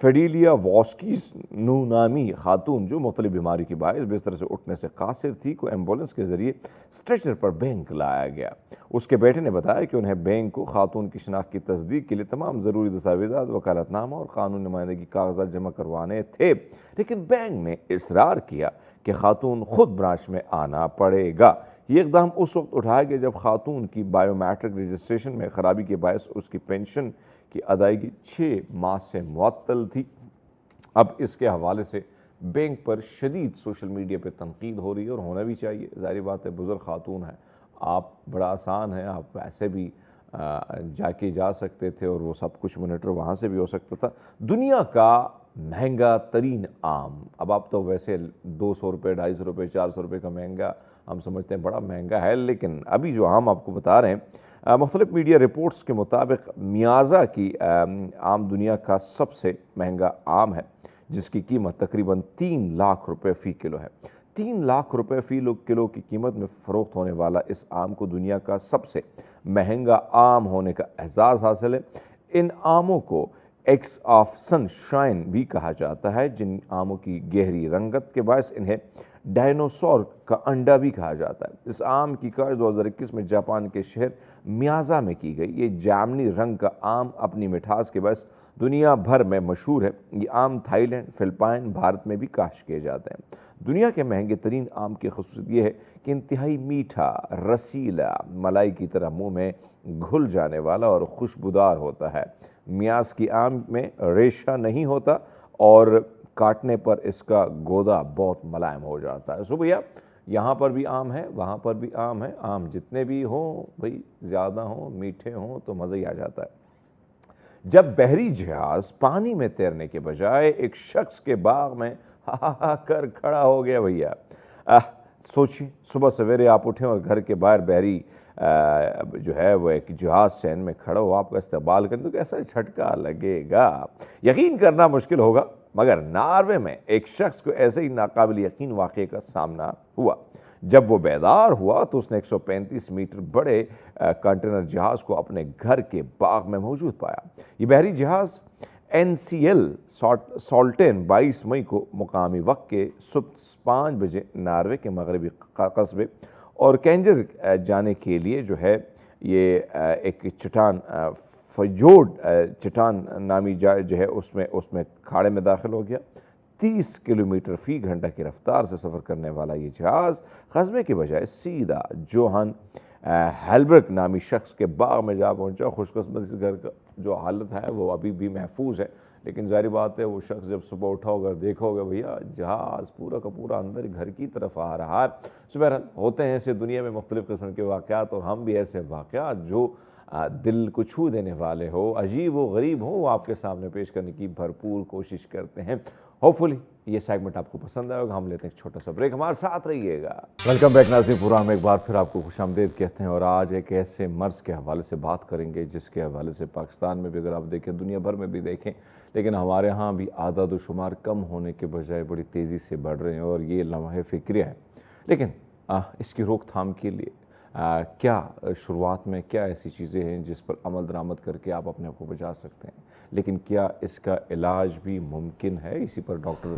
فیڈیلیا Vasquez نو نامی خاتون جو مختلف بیماری کی باعث بستر سے اٹھنے سے قاصر تھی کو ایمبولنس کے ذریعے اسٹریچر پر بینک لایا گیا۔ اس کے بیٹے نے بتایا کہ انہیں بینک کو خاتون کی شناخت کی تصدیق کے لیے تمام ضروری دستاویزات، وکالت نامہ اور قانون نمائندگی کاغذات جمع کروانے تھے، لیکن بینک نے اصرار کیا کہ خاتون خود برانچ میں آنا پڑے گا۔ یہ اقدام اس وقت اٹھایا گیا جب خاتون کی بائیو میٹرک رجسٹریشن میں خرابی کے باعث اس کی پینشن کی ادائیگی 6 ماہ سے معطل تھی۔ اب اس کے حوالے سے بینک پر شدید سوشل میڈیا پہ تنقید ہو رہی ہے، اور ہونا بھی چاہیے، ظاہر بات ہے بزرگ خاتون ہے، آپ بڑا آسان ہے، آپ ایسے بھی جا سکتے تھے اور وہ سب کچھ مانیٹر وہاں سے بھی ہو سکتا تھا۔ دنیا کا مہنگا ترین آم، اب آپ تو ویسے 200 روپے 250 روپے 400 روپے کا مہنگا ہم سمجھتے ہیں بڑا مہنگا ہے، لیکن ابھی جو آم آپ کو بتا رہے ہیں، مختلف میڈیا رپورٹس کے مطابق میازا کی آم دنیا کا سب سے مہنگا آم ہے، جس کی قیمت تقریباً 3 لاکھ روپے فی کلو ہے۔ 3 لاکھ روپے فی کلو کی قیمت میں فروخت ہونے والا اس آم کو دنیا کا سب سے مہنگا آم ہونے کا اعزاز حاصل ہے۔ ان آموں کو ایگز آف سن شائن بھی کہا جاتا ہے، جن آموں کی گہری رنگت کے باعث انہیں ڈائنوسور کا انڈا بھی کہا جاتا ہے۔ اس آم کی کاشت 2021 میں جاپان کے شہر میازا میں کی گئی۔ یہ جامنی رنگ کا آم اپنی مٹھاس کے باعث دنیا بھر میں مشہور ہے۔ یہ آم تھائی لینڈ، فلپائن، بھارت میں بھی کاشت کیے جاتے ہیں۔ دنیا کے مہنگے ترین آم کی خصوصیت یہ ہے کہ انتہائی میٹھا، رسیلا، ملائی کی طرح منہ میں گھل جانے والا اور خوشبودار ہوتا ہے۔ میاز کی آم میں ریشہ نہیں ہوتا اور کاٹنے پر اس کا گودا بہت ملائم ہو جاتا ہے۔ سو بھیا یہاں پر بھی آم ہے، وہاں پر بھی آم ہے، آم جتنے بھی ہوں بھئی زیادہ ہوں، میٹھے ہوں تو مزہ ہی آ جاتا ہے۔ جب بحری جہاز پانی میں تیرنے کے بجائے ایک شخص کے باغ میں کر کھڑا ہو گیا بھیا، سوچیں صبح سویرے آپ اٹھیں اور گھر کے باہر بحری جو ہے وہ ایک جہاز سین میں کھڑا ہو آپ کا استقبال کریں تو کیسا جھٹکا لگے گا، یقین کرنا مشکل ہوگا، مگر ناروے میں ایک شخص کو ایسے ہی ناقابل یقین واقعے کا سامنا ہوا۔ جب وہ بیدار ہوا تو اس نے 135 میٹر بڑے کنٹینر جہاز کو اپنے گھر کے باغ میں موجود پایا۔ یہ بحری جہاز NCL سالٹین 22 مئی کو مقامی وقت کے صبح 5 بجے ناروے کے مغربی قصبے اور کینجر جانے کے لیے جو ہے یہ ایک چٹان فجوڈ چٹان نامی جائے جو ہے اس میں کھاڑے میں داخل ہو گیا۔ 30 کلومیٹر فی گھنٹہ کی رفتار سے سفر کرنے والا یہ جہاز قصبے کے بجائے سیدھا جوہان ہیلبرگ نامی شخص کے باغ میں جا پہنچا۔ خوش قسمتی سے گھر کا جو حالت ہے وہ ابھی بھی محفوظ ہے، لیکن ظاہر بات ہے وہ شخص جب صبح اٹھا ہوگا دیکھو گے بھیا جہاز پورا کا پورا اندر گھر کی طرف آ رہا ہے۔ بہرحال ہوتے ہیں ایسے دنیا میں مختلف قسم کے واقعات، اور ہم بھی ایسے واقعات جو دل کو چھو دینے والے ہو، عجیب و غریب ہو، وہ آپ کے سامنے پیش کرنے کی بھرپور کوشش کرتے ہیں۔ ہوپفلی یہ سیگمنٹ آپ کو پسند آئے گا۔ ہم لیتے ہیں ایک چھوٹا سا بریک، ہمارے ساتھ رہیے گا۔ ویلکم بیک ناظرین، پورا ہم ایک بار پھر آپ کو خوش آمدید کہتے ہیں، اور آج ایک ایسے مرض کے حوالے سے بات کریں گے جس کے حوالے سے پاکستان میں بھی اگر آپ دیکھیں، دنیا بھر میں بھی دیکھیں، لیکن ہمارے ہاں بھی اعداد و شمار کم ہونے کے بجائے بڑی تیزی سے بڑھ رہے ہیں، اور یہ لمحہ فکریہ ہے۔ لیکن اس کی روک تھام کے لیے کیا شروعات میں کیا ایسی چیزیں ہیں جس پر عمل درآمد کر کے آپ اپنے آپ کو بچا سکتے ہیں، لیکن کیا اس کا علاج بھی ممکن ہے؟ اسی پر ڈاکٹر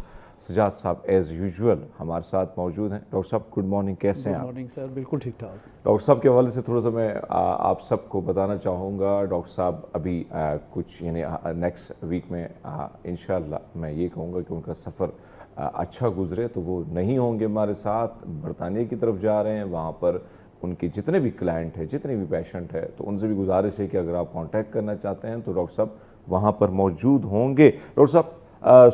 سجاد صاحب ایز یوزول ہمارے ساتھ موجود ہیں۔ ڈاکٹر صاحب گڈ مارننگ، کیسے ہیں آپ؟ گڈ مارننگ سر، بالکل ٹھیک ٹھاک۔ ڈاکٹر صاحب کے حوالے سے تھوڑا سا میں آپ سب کو بتانا چاہوں گا، ڈاکٹر صاحب ابھی کچھ یعنی نیکسٹ ویک میں انشاءاللہ میں یہ کہوں گا کہ ان کا سفر اچھا گزرے، تو وہ نہیں ہوں گے ہمارے ساتھ، برطانیہ کی طرف جا رہے ہیں، وہاں پر ان کے جتنے بھی کلائنٹ ہیں، جتنے بھی پیشنٹ ہیں، تو ان سے بھی گزارش ہے کہ اگر آپ کانٹیکٹ کرنا چاہتے ہیں تو ڈاکٹر صاحب وہاں پر موجود ہوں گے۔ ڈاکٹر صاحب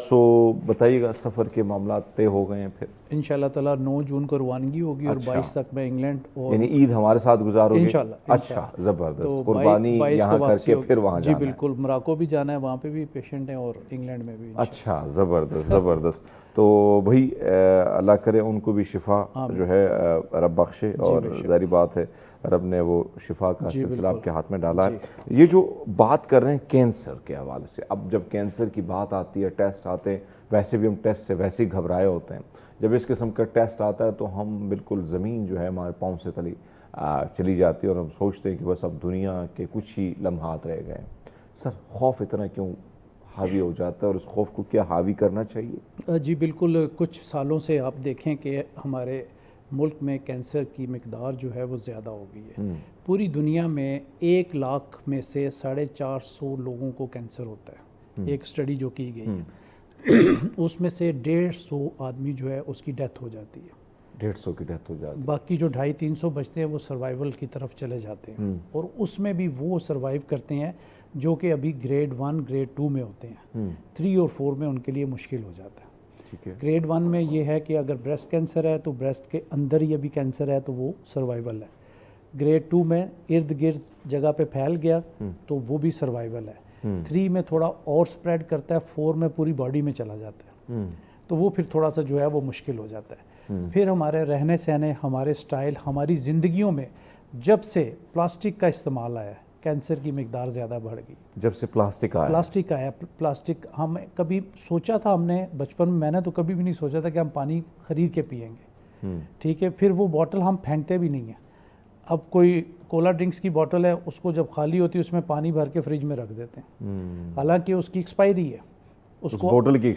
سو بتائیے گا، سفر کے معاملات طے ہو گئے ہیں پھر؟ انشاءاللہ تعالیٰ 9 جون کو روانگی ہوگی اور 22 تک میں انگلینڈ، اور یعنی عید ہمارے ساتھ گزارو گے؟ انشاءاللہ۔ اچھا، زبردست، قربانی یہاں کر کے پھر وہاں جی جانا ہے؟ بالکل، مراکو بھی جانا ہے، وہاں پہ بھی پیشنٹ ہیں، اور انگلینڈ میں بھی۔ اچھا، زبردست زبردست۔ تو بھائی اللہ کرے ان کو بھی شفا جو ہے رب بخشے، اور ظاہری بات ہے رب نے وہ شفا کا سلسلہ آپ کے ہاتھ میں ڈالا ہے۔ یہ جو بات کر رہے ہیں کینسر کے حوالے سے، اب جب کینسر کی بات آتی ہے، ٹیسٹ آتے ہیں، ویسے بھی ہم ٹیسٹ سے ویسے ہی گھبرائے ہوتے ہیں، جب اس قسم کا ٹیسٹ آتا ہے تو ہم بالکل زمین جو ہے ہمارے پاؤں سے تلی چلی جاتی ہے، اور ہم سوچتے ہیں کہ بس اب دنیا کے کچھ ہی لمحات رہ گئے۔ سر خوف اتنا کیوں حاوی ہو جاتا ہے اور اس خوف کو کیا حاوی کرنا چاہیے؟ جی بالکل، کچھ سالوں سے آپ دیکھیں کہ ہمارے ملک میں کینسر کی مقدار جو ہے وہ زیادہ ہو گئی ہے. پوری دنیا میں 1 لاکھ میں سے 450 لوگوں کو کینسر ہوتا ہے. ایک اسٹڈی جو کی گئی ہے اس میں سے 150 آدمی جو ہے اس کی ڈیتھ ہو جاتی ہے. 150 کی ڈیتھ ہو جاتی ہے. باقی جو 250-300 بچتے ہیں وہ سروائیول کی طرف چلے جاتے ہیں، اور اس میں بھی وہ سروائیو کرتے ہیں جو کہ ابھی گریڈ 1 گریڈ 2 میں ہوتے ہیں. 3 اور 4 میں ان کے لیے مشکل ہو جاتا ہے. گریڈ 1 میں یہ ہے کہ اگر بریسٹ کینسر ہے تو بریسٹ کے اندر ہی ابھی کینسر ہے تو وہ سروائیول ہے. گریڈ 2 میں ارد گرد جگہ پہ پھیل گیا تو وہ بھی سروائیول ہے. 3 میں تھوڑا اور سپریڈ کرتا ہے. 4 میں پوری باڈی میں چلا جاتا ہے تو وہ پھر تھوڑا سا جو ہے وہ مشکل ہو جاتا ہے. پھر ہمارے رہنے سہنے، ہمارے سٹائل، ہماری زندگیوں میں جب سے پلاسٹک کا استعمال آیا ہے کینسر کی مقدار زیادہ بڑھ گئی. جب سے پلاسٹک آیا پلاسٹک ہم کبھی سوچا تھا، ہم نے بچپن میں نے تو کبھی بھی نہیں سوچا تھا کہ ہم پانی خرید کے پیئیں گے. ٹھیک ہے، پھر وہ بوٹل ہم پھینکتے بھی نہیں ہیں. اب کوئی کولا ڈرنکس کی بوٹل ہے، اس کو جب خالی ہوتی ہے اس میں پانی بھر کے فریج میں رکھ دیتے ہیں، حالانکہ اس کی ایکسپائری ہے. اس بوٹل کی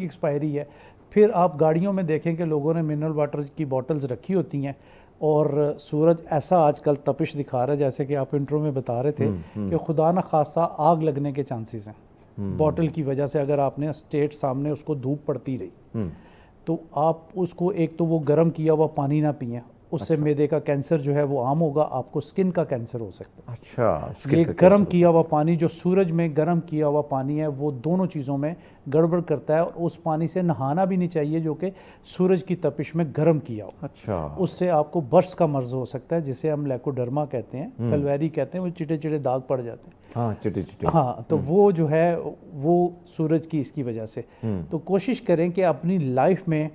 ایکسپائری ہے. پھر آپ گاڑیوں میں دیکھیں کہ لوگوں نے منرل واٹر کی بوٹلز رکھی ہوتی ہیں، اور سورج ایسا آج کل تپش دکھا رہا ہے، جیسے کہ آپ انٹرو میں بتا رہے تھے کہ خدا نہ خواستہ آگ لگنے کے چانسز ہیں بوٹل کی وجہ سے. اگر آپ نے اسٹیٹ سامنے اس کو دھوپ پڑتی رہی تو آپ اس کو ایک تو وہ گرم کیا ہوا پانی نہ پئیں، اس سے معدے کا کینسر جو ہے وہ عام ہوگا. آپ کو سکن کا کینسر ہو سکتا ہے. اچھا، یہ گرم کیا ہوا پانی جو سورج میں گرم کیا ہوا پانی ہے وہ دونوں چیزوں میں گڑبڑ کرتا ہے، اور اس پانی سے نہانا بھی نہیں چاہیے جو کہ سورج کی تپش میں گرم کیا ہو. اچھا، اس سے آپ کو برس کا مرض ہو سکتا ہے جسے ہم لیکوڈرما کہتے ہیں، پلویری کہتے ہیں. وہ چٹے چٹے داغ پڑ جاتے ہیں. ہاں، چٹے. ہاں، تو وہ جو ہے وہ سورج کی اس کی وجہ سے. تو کوشش کریں کہ اپنی لائف میں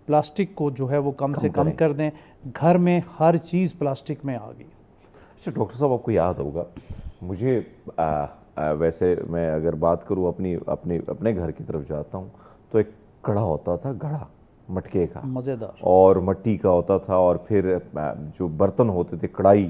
پلاسٹک کو جو ہے وہ کم سے کم کر دیں. گھر میں ہر چیز پلاسٹک میں آ گئی. اچھا ڈاکٹر صاحب، آپ کو یاد ہوگا، مجھے ویسے میں اگر بات کروں اپنے گھر کی طرف جاتا ہوں تو ایک کڑا ہوتا تھا، گھڑا مٹکے کا، مزیدار، اور مٹی کا ہوتا تھا. اور پھر جو برتن ہوتے تھے، کڑائی،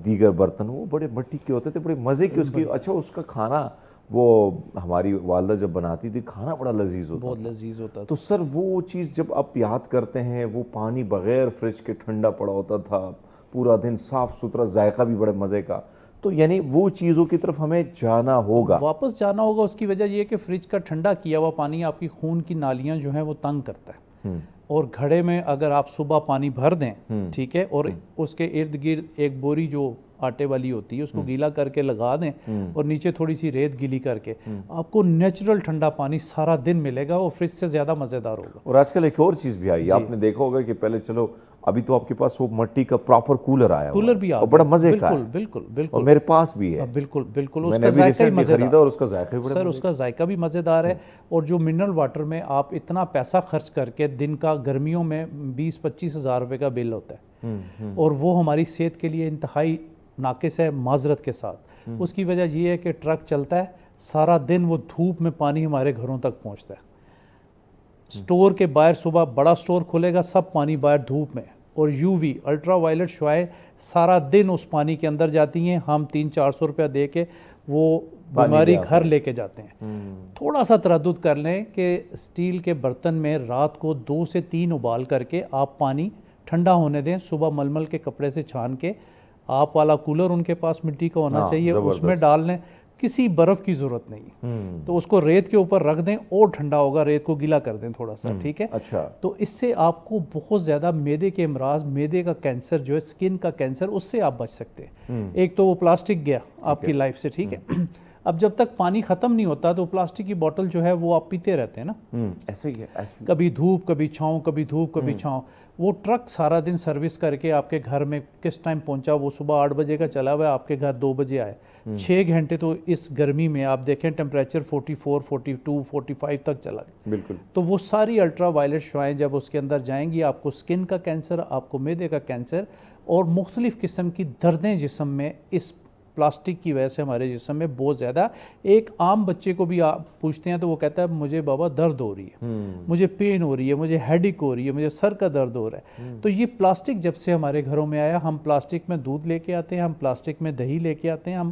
دیگر برتن، وہ بڑے مٹی کے ہوتے تھے، بڑے مزے کے. اس کی اچھا اس کا کھانا، وہ ہماری والدہ جب بناتی تھی کھانا بڑا لذیذ ہوتا، بہت لذیذ ہوتا. تو سر وہ چیز جب آپ یاد کرتے ہیں، وہ پانی بغیر فریج کے ٹھنڈا پڑا ہوتا تھا، پورا دن صاف ستھرا، ذائقہ بھی بڑے مزے کا. تو یعنی وہ چیزوں کی طرف ہمیں جانا ہوگا، واپس جانا ہوگا. اس کی وجہ یہ ہے کہ فریج کا ٹھنڈا کیا ہوا پانی آپ کی خون کی نالیاں جو ہیں وہ تنگ کرتا ہے. اور گھڑے میں اگر آپ صبح پانی بھر دیں، ٹھیک ہے، اور اس کے ارد گرد ایک بوری جو آٹے والی ہوتی ہے اس کو گیلا کر کے لگا دیں، اور نیچے تھوڑی سی ریت گیلی کر کے، آپ کو نیچرل ٹھنڈا پانی سارا دن ملے گا. وہ فریج سے زیادہ مزیدار ہوگا. اور آج کل ایک اور چیز بھی آئی، آپ نے دیکھا ہوگا کہ پہلے چلو ابھی تو آپ کے پاس وہ مٹی کا پراپر کولر آیا، کولر بھی اور بڑا مزے کا ہے. بالکل اور میرے پاس بھی ہے. بالکل اس کا ذائقہ بھی مزیدار، اور اس کا ذائقہ بھی سر، اس کا ذائقہ بھی مزیدار ہے. اور جو منرل واٹر میں آپ اتنا پیسہ خرچ کر کے دن کا گرمیوں میں 20-25 ہزار روپے کا بل ہوتا ہے، اور وہ ہماری صحت کے لیے انتہائی ناقص ہے، معذرت کے ساتھ. اس کی وجہ یہ ہے کہ ٹرک چلتا ہے سارا دن، وہ دھوپ میں پانی ہمارے گھروں تک پہنچتا ہے. سٹور کے باہر صبح بڑا سٹور کھلے گا، سب پانی باہر دھوپ میں، اور یو وی الٹرا وائلٹ شعاعیں سارا دن اس پانی کے اندر جاتی ہیں. ہم 300-400 روپیہ دے کے وہ بیماری گھر لے کے جاتے ہیں. تھوڑا سا تردد کر لیں کہ اسٹیل کے برتن میں رات کو 2 سے 3 ابال کر کے آپ پانی ٹھنڈا ہونے دیں. صبح ململ کے کپڑے سے چھان کے، آپ والا کولر ان کے پاس مٹی کا ہونا چاہیے، اس میں ڈال لیں. کسی برف کی ضرورت نہیں، تو اس کو ریت کے اوپر رکھ دیں اور ٹھنڈا ہوگا. ریت کو گیلا کر دیں تھوڑا سا، ٹھیک ہے. اچھا، تو اس سے آپ کو بہت زیادہ معدے کے امراض، معدے کا کینسر جو ہے، سکن کا کینسر، اس سے آپ بچ سکتے ہیں. ایک تو وہ پلاسٹک گیا آپ کی لائف سے، ٹھیک ہے. اب جب تک پانی ختم نہیں ہوتا تو پلاسٹک کی بوٹل جو ہے وہ آپ پیتے رہتے ہیں نا، ایسے ہی ہے، کبھی دھوپ کبھی چھاؤں، کبھی دھوپ کبھی چھاؤں. وہ ٹرک سارا دن سروس کر کے آپ کے گھر میں کس ٹائم پہنچا؟ وہ صبح 8 بجے کا چلا ہوا ہے، آپ کے گھر 2 بجے آئے. 6 گھنٹے تو اس گرمی میں آپ دیکھیں ٹیمپریچر 44 42 45 تک چلا گیا. بالکل. تو وہ ساری الٹرا وائلٹ شعاعیں جب اس کے اندر جائیں گی، آپ کو سکن کا کینسر، آپ کو معدے کا کینسر، اور مختلف قسم کی دردیں جسم میں اس پلاسٹک کی وجہ سے ہمارے جسم میں بہت زیادہ. ایک عام بچے کو بھی آپ پوچھتے ہیں تو وہ کہتا ہے مجھے بابا درد ہو رہی ہے، مجھے پین ہو رہی ہے، مجھے ہیڈ ایک ہو رہی ہے، مجھے سر کا درد ہو رہا ہے. تو یہ پلاسٹک جب سے ہمارے گھروں میں آیا، ہم پلاسٹک میں دودھ لے کے آتے ہیں، ہم پلاسٹک میں دہی لے کے آتے ہیں، ہم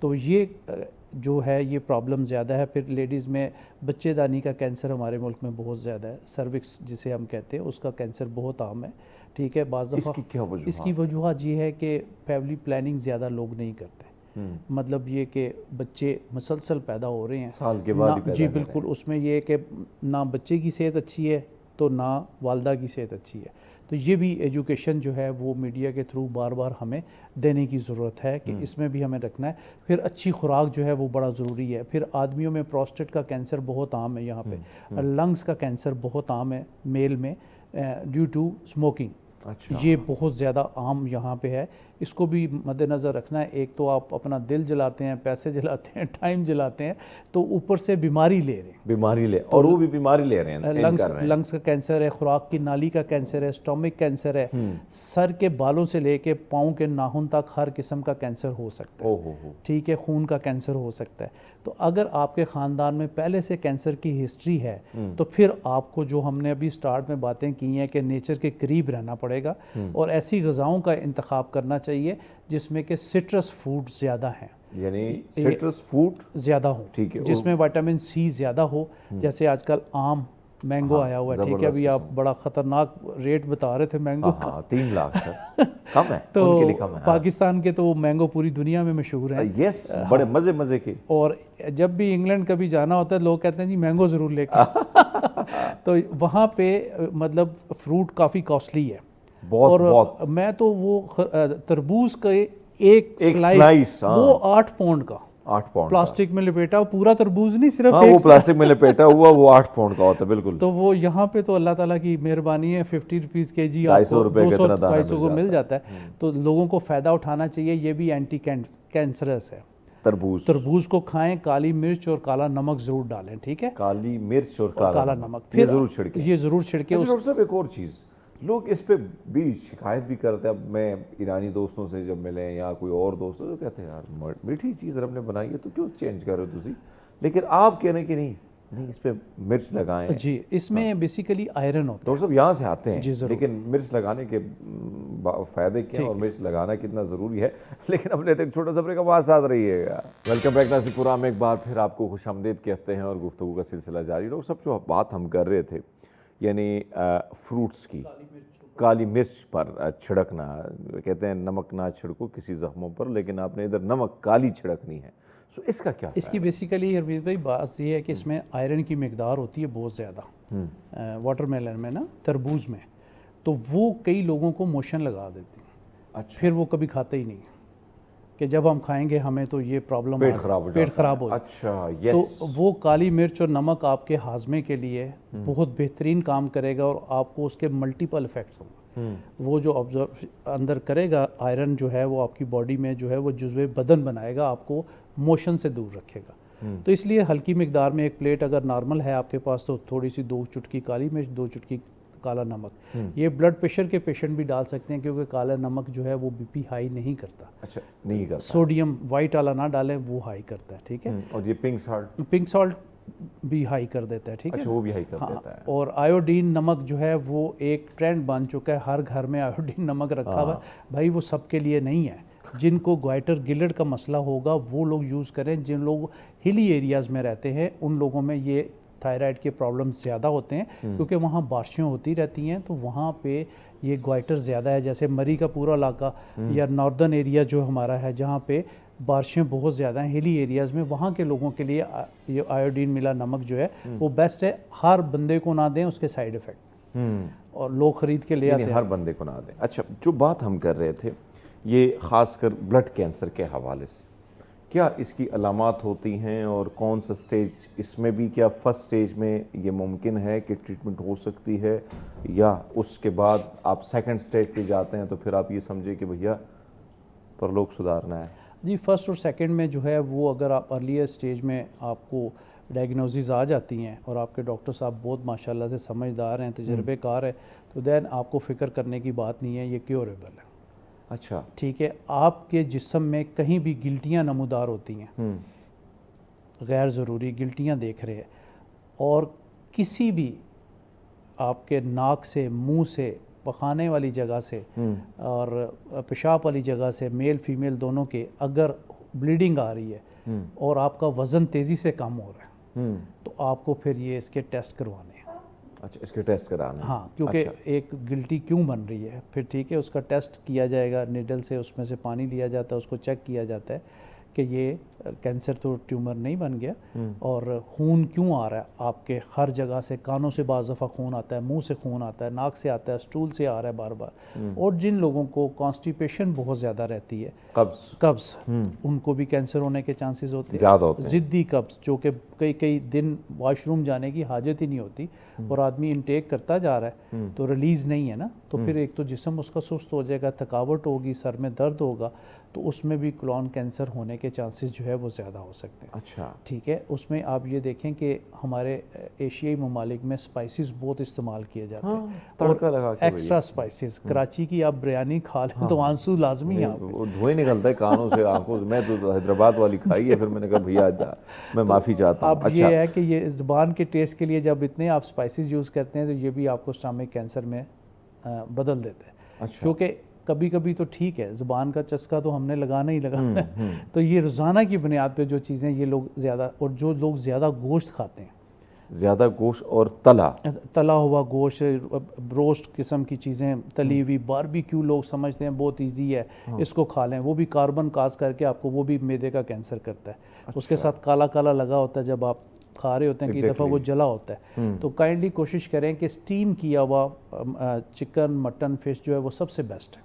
تو یہ جو ہے یہ پرابلم زیادہ ہے. پھر لیڈیز میں بچے دانی کا کینسر ہمارے ملک میں بہت زیادہ ہے. سروکس جسے ہم کہتے ہیں اس کا کینسر بہت عام ہے. ٹھیک ہے, بعض دفعہ اس کی وجوہات یہ ہے کہ فیملی پلاننگ زیادہ لوگ نہیں کرتے. مطلب یہ کہ بچے مسلسل پیدا ہو رہے ہیں سال کے بعد. جی بالکل. اس میں یہ کہ نہ بچے کی صحت اچھی ہے تو نہ والدہ کی صحت اچھی ہے. تو یہ بھی ایجوکیشن جو ہے وہ میڈیا کے تھرو بار بار ہمیں دینے کی ضرورت ہے کہ اس میں بھی ہمیں رکھنا ہے. پھر اچھی خوراک جو ہے وہ بڑا ضروری ہے. پھر آدمیوں میں پروسٹیٹ کا کینسر بہت عام ہے یہاں پہ. لنگس کا کینسر بہت عام ہے میل میں ڈیو ٹو اسموکنگ. یہ بہت زیادہ عام یہاں پہ ہے. اس کو بھی مد نظر رکھنا ہے. ایک تو آپ اپنا دل جلاتے ہیں, پیسے جلاتے ہیں, ٹائم جلاتے ہیں, تو اوپر سے بیماری لے رہے ہیں. اور وہ بھی بیماری لے رہے ہیں. لنگس کا کینسر ہے, خوراک کی نالی کا کینسر ہے, اسٹومک کینسر ہے, سر کے بالوں سے لے کے پاؤں کے ناخن تک ہر قسم کا کینسر ہو سکتا ہے. ٹھیک ہے, خون کا کینسر ہو سکتا ہے. تو اگر آپ کے خاندان میں پہلے سے کینسر کی ہسٹری ہے تو پھر آپ کو جو ہم نے ابھی سٹارٹ میں باتیں کی ہیں کہ نیچر کے قریب رہنا پڑے گا اور ایسی غذاؤں کا انتخاب کرنا چاہیے جس میں کہ سٹرس فوڈ زیادہ ہیں, یعنی سٹرس فوڈ زیادہ ہو, جس میں وٹامن سی زیادہ ہو. جیسے آج کل آم مینگو آیا ہوا ہے. ٹھیک ہے, ابھی آپ بڑا خطرناک ریٹ بتا رہے تھے مینگو کا. 3 لاکھ کم ہے تو ان کے لیے کم ہے. پاکستان کے تو مینگو پوری دنیا میں مشہور ہیں. یس, بڑے مزے کے. اور جب بھی انگلینڈ کبھی جانا ہوتا ہے لوگ کہتے ہیں جی مینگو ضرور لے کے. تو وہاں پہ مطلب فروٹ کافی کاسٹلی ہے. اور میں تو وہ تربوز کا ایک سلائس وہ 8 پاؤنڈ کا, 8 پاؤنڈ پلاسٹک میں لپیٹا, پورا تربوز نہیں صرف وہ پلاسٹک میں لپیٹا ہوا, وہ 8 پاؤنڈ کا ہوتا ہے. بالکل. تو وہ یہاں پہ تو اللہ تعالیٰ کی مہربانی ہے 50 روپیز کے جی, 250 کو مل جاتا ہے. تو لوگوں کو فائدہ اٹھانا چاہیے. یہ بھی اینٹی کینسرس ہے. تربوز کو کھائیں, کالی مرچ اور کالا نمک ضرور ڈالیں. ٹھیک ہے, کالی مرچ اور کالا نمک پھر یہ ضرور چھڑکے. ایک اور چیز لوگ اس پہ بھی شکایت بھی کرتے ہیں. اب میں ایرانی دوستوں سے جب ملے یا کوئی اور دوست تو کہتے ہیں یار میٹھی چیز رب نے بنائی ہے تو کیوں چینج کر رہے ہو تسی, لیکن آپ کہہ رہے ہیں کہ نہیں اس پہ مرچ لگائیں. جی, اس میں بیسیکلی آئرن ہوتا ہے. ڈاکٹر صاحب یہاں سے آتے ہیں لیکن مرچ لگانے کے فائدے کیا ہیں اور مرچ لگانا کتنا ضروری ہے. لیکن اب لیتے ایک چھوٹا سا بریک, ہمارے ساتھ رہیے گا. ویلکم بیک ناظرین پروگرام میں ایک بار پھر آپ کو خوش آمدید کہتے ہیں اور گفتگو کا سلسلہ جاری. ڈاکٹر صاحب جو بات ہم کر رہے تھے یعنی فروٹس کی, کالی مرچ پر چھڑکنا, کہتے ہیں نمک نہ چھڑکو کسی زخموں پر, لیکن آپ نے ادھر نمک کالی چھڑکنی ہے. سو اس کا کیا؟ اس کی بیسیکلی حرمیت بھائی بات یہ ہے کہ اس میں آئرن کی مقدار ہوتی ہے بہت زیادہ واٹر میلن میں نا, تربوز میں. تو وہ کئی لوگوں کو موشن لگا دیتی ہیں. اچھا, پھر وہ کبھی کھاتے ہی نہیں کہ جب ہم کھائیں گے ہمیں تو یہ پرابلم, پیٹ خراب ہو. اچھا, تو وہ کالی مرچ اور نمک آپ کے ہاضمے کے لیے بہت بہترین کام کرے گا اور آپ کو اس کے ملٹیپل افیکٹس ہوں گے. وہ جو اندر کرے گا آئرن جو ہے وہ آپ کی باڈی میں جو ہے وہ جزوِ بدن بنائے گا, آپ کو موشن سے دور رکھے گا. تو اس لیے ہلکی مقدار میں ایک پلیٹ اگر نارمل ہے آپ کے پاس تو تھوڑی سی 2 چٹکی کالی مرچ, 2 چٹکی کالا نمک. یہ بلڈ پریشر کے پیشنٹ بھی ڈال سکتے ہیں کیونکہ کالا نمک جو ہے وہ بی پی ہائی نہیں کرتا. اچھا, نہیں کرتا. سوڈیم وائٹ والا نہ ڈالیں, وہ ہائی کرتا ہے. ٹھیک ہے, اور یہ پنک سالٹ بھی ہائی کر دیتا ہے. ٹھیک ہے, وہ بھی ہائی کر دیتا ہے. اور آیوڈین نمک جو ہے وہ ایک ٹرینڈ بن چکا ہے, ہر گھر میں آیوڈین نمک رکھا ہوا ہے. بھائی وہ سب کے لیے نہیں ہے. جن کو گوائٹر گلڈ کا مسئلہ ہوگا وہ لوگ یوز کریں. جن لوگ ہلی ایریاز میں رہتے ہیں ان لوگوں میں یہ تھائرائڈ کے پرابلم زیادہ ہوتے ہیں کیونکہ وہاں بارشیں ہوتی رہتی ہیں تو وہاں پہ یہ گوائٹر زیادہ ہے. جیسے مری کا پورا علاقہ یا ناردرن ایریا جو ہمارا ہے جہاں پہ بارشیں بہت زیادہ ہیں ہلی ایریاز میں, وہاں کے لوگوں کے لیے یہ آیوڈین ملا نمک جو ہے وہ بیسٹ ہے. ہر بندے کو نہ دیں, اس کے سائیڈ ایفیکٹ اور لوگ خرید کے لے آتے ہیں. ہر بندے کو نہ دیں. اچھا, جو بات ہم کر رہے تھے یہ خاص کر بلڈ کینسر کے حوالے سے, کیا اس کی علامات ہوتی ہیں اور کون سا سٹیج اس میں بھی, کیا فرسٹ سٹیج میں یہ ممکن ہے کہ ٹریٹمنٹ ہو سکتی ہے یا اس کے بعد آپ سیکنڈ سٹیج پہ جاتے ہیں تو پھر آپ یہ سمجھے کہ بھیا پرلوک سدھارنا ہے؟ جی, فرسٹ اور سیکنڈ میں جو ہے وہ اگر آپ ارلیئر سٹیج میں آپ کو ڈائگنوزز آ جاتی ہیں اور آپ کے ڈاکٹر صاحب بہت ماشاءاللہ سے سمجھدار ہیں, تجربے کار ہے, تو دین آپ کو فکر کرنے کی بات نہیں ہے, یہ کیوریبل ہے. اچھا, ٹھیک ہے, آپ کے جسم میں کہیں بھی گلٹیاں نمودار ہوتی ہیں, غیر ضروری گلٹیاں دیکھ رہے ہیں, اور کسی بھی آپ کے ناک سے, منہ سے, پخانے والی جگہ سے اور پیشاب والی جگہ سے, میل فیمیل دونوں کے اگر بلیڈنگ آ رہی ہے اور آپ کا وزن تیزی سے کم ہو رہا ہے تو آپ کو پھر یہ اس کے ٹیسٹ کروانے ہیں. اچھا اس کے ٹیسٹ کرانے ہیں. ہاں کیونکہ ایک گلٹی کیوں بن رہی ہے پھر ٹھیک ہے اس کا ٹیسٹ کیا جائے گا, نیڈل سے اس میں سے پانی لیا جاتا ہے, اس کو چیک کیا جاتا ہے کہ یہ کینسر تو ٹیومر نہیں بن گیا, اور خون کیوں آ رہا ہے آپ کے ہر جگہ سے, کانوں سے بعض دفعہ خون آتا ہے, منہ سے خون آتا ہے, ناک سے آتا ہے, اسٹول سے آ رہا ہے بار بار, اور جن لوگوں کو کانسٹیپیشن بہت زیادہ رہتی ہے, قبض, ان کو بھی کینسر ہونے کے چانسز ہوتے ہیں. ضدی قبض جو کہ کئی دن واش روم جانے کی حاجت ہی نہیں ہوتی اور آدمی انٹیک کرتا جا رہا ہے تو ریلیز نہیں ہے نا, تو پھر ایک تو جسم اس کا سست ہو جائے گا, تھکاوٹ ہوگی, سر میں درد ہوگا, تو اس میں بھی کولون کینسر ہونے کے چانسز جو ہے وہ زیادہ ہو سکتے ہیں. اچھا ٹھیک ہے, اس میں آپ یہ دیکھیں کہ ہمارے ایشیائی ممالک میں اسپائسیز بہت استعمال کیے جاتے ہیں, تڑکا لگا کے ایکسٹرا اسپائسیز. کراچی کی آپ بریانی کھا لیں تو آنسو لازمی ہے, وہ دھوئے نکلتا ہے کانوں سے, آنکھوں سے. میں تو حیدرآباد والی کھائی ہے, پھر میں نے کہا بھیا میں معافی چاہتا ہوں. اب یہ ہے کہ یہ زبان کے ٹیسٹ کے لیے جب اتنے آپ اسپائسیز یوز کرتے ہیں تو یہ بھی آپ کو اسٹامک کینسر میں بدل دیتے ہیں. کیونکہ کبھی کبھی تو ٹھیک ہے زبان کا چسکا تو ہم نے لگانا ہی لگانا ہے, تو یہ روزانہ کی بنیاد پہ جو چیزیں یہ لوگ زیادہ, اور جو لوگ زیادہ گوشت کھاتے ہیں, زیادہ گوشت اور تلا ہوا گوشت, روسٹ قسم کی چیزیں, تلی ہوئی, باربیکیو لوگ سمجھتے ہیں بہت ایزی ہے اس کو کھا لیں, وہ بھی کاربن کاز کر کے آپ کو, وہ بھی معدے کا کینسر کرتا ہے. اس کے ساتھ کالا کالا لگا ہوتا ہے جب آپ کھا رہے ہوتے ہیں, کئی دفعہ وہ جلا ہوتا ہے. تو کائنڈلی کوشش کریں کہ اسٹیم کیا ہوا چکن, مٹن, فش جو ہے وہ سب سے بیسٹ ہے.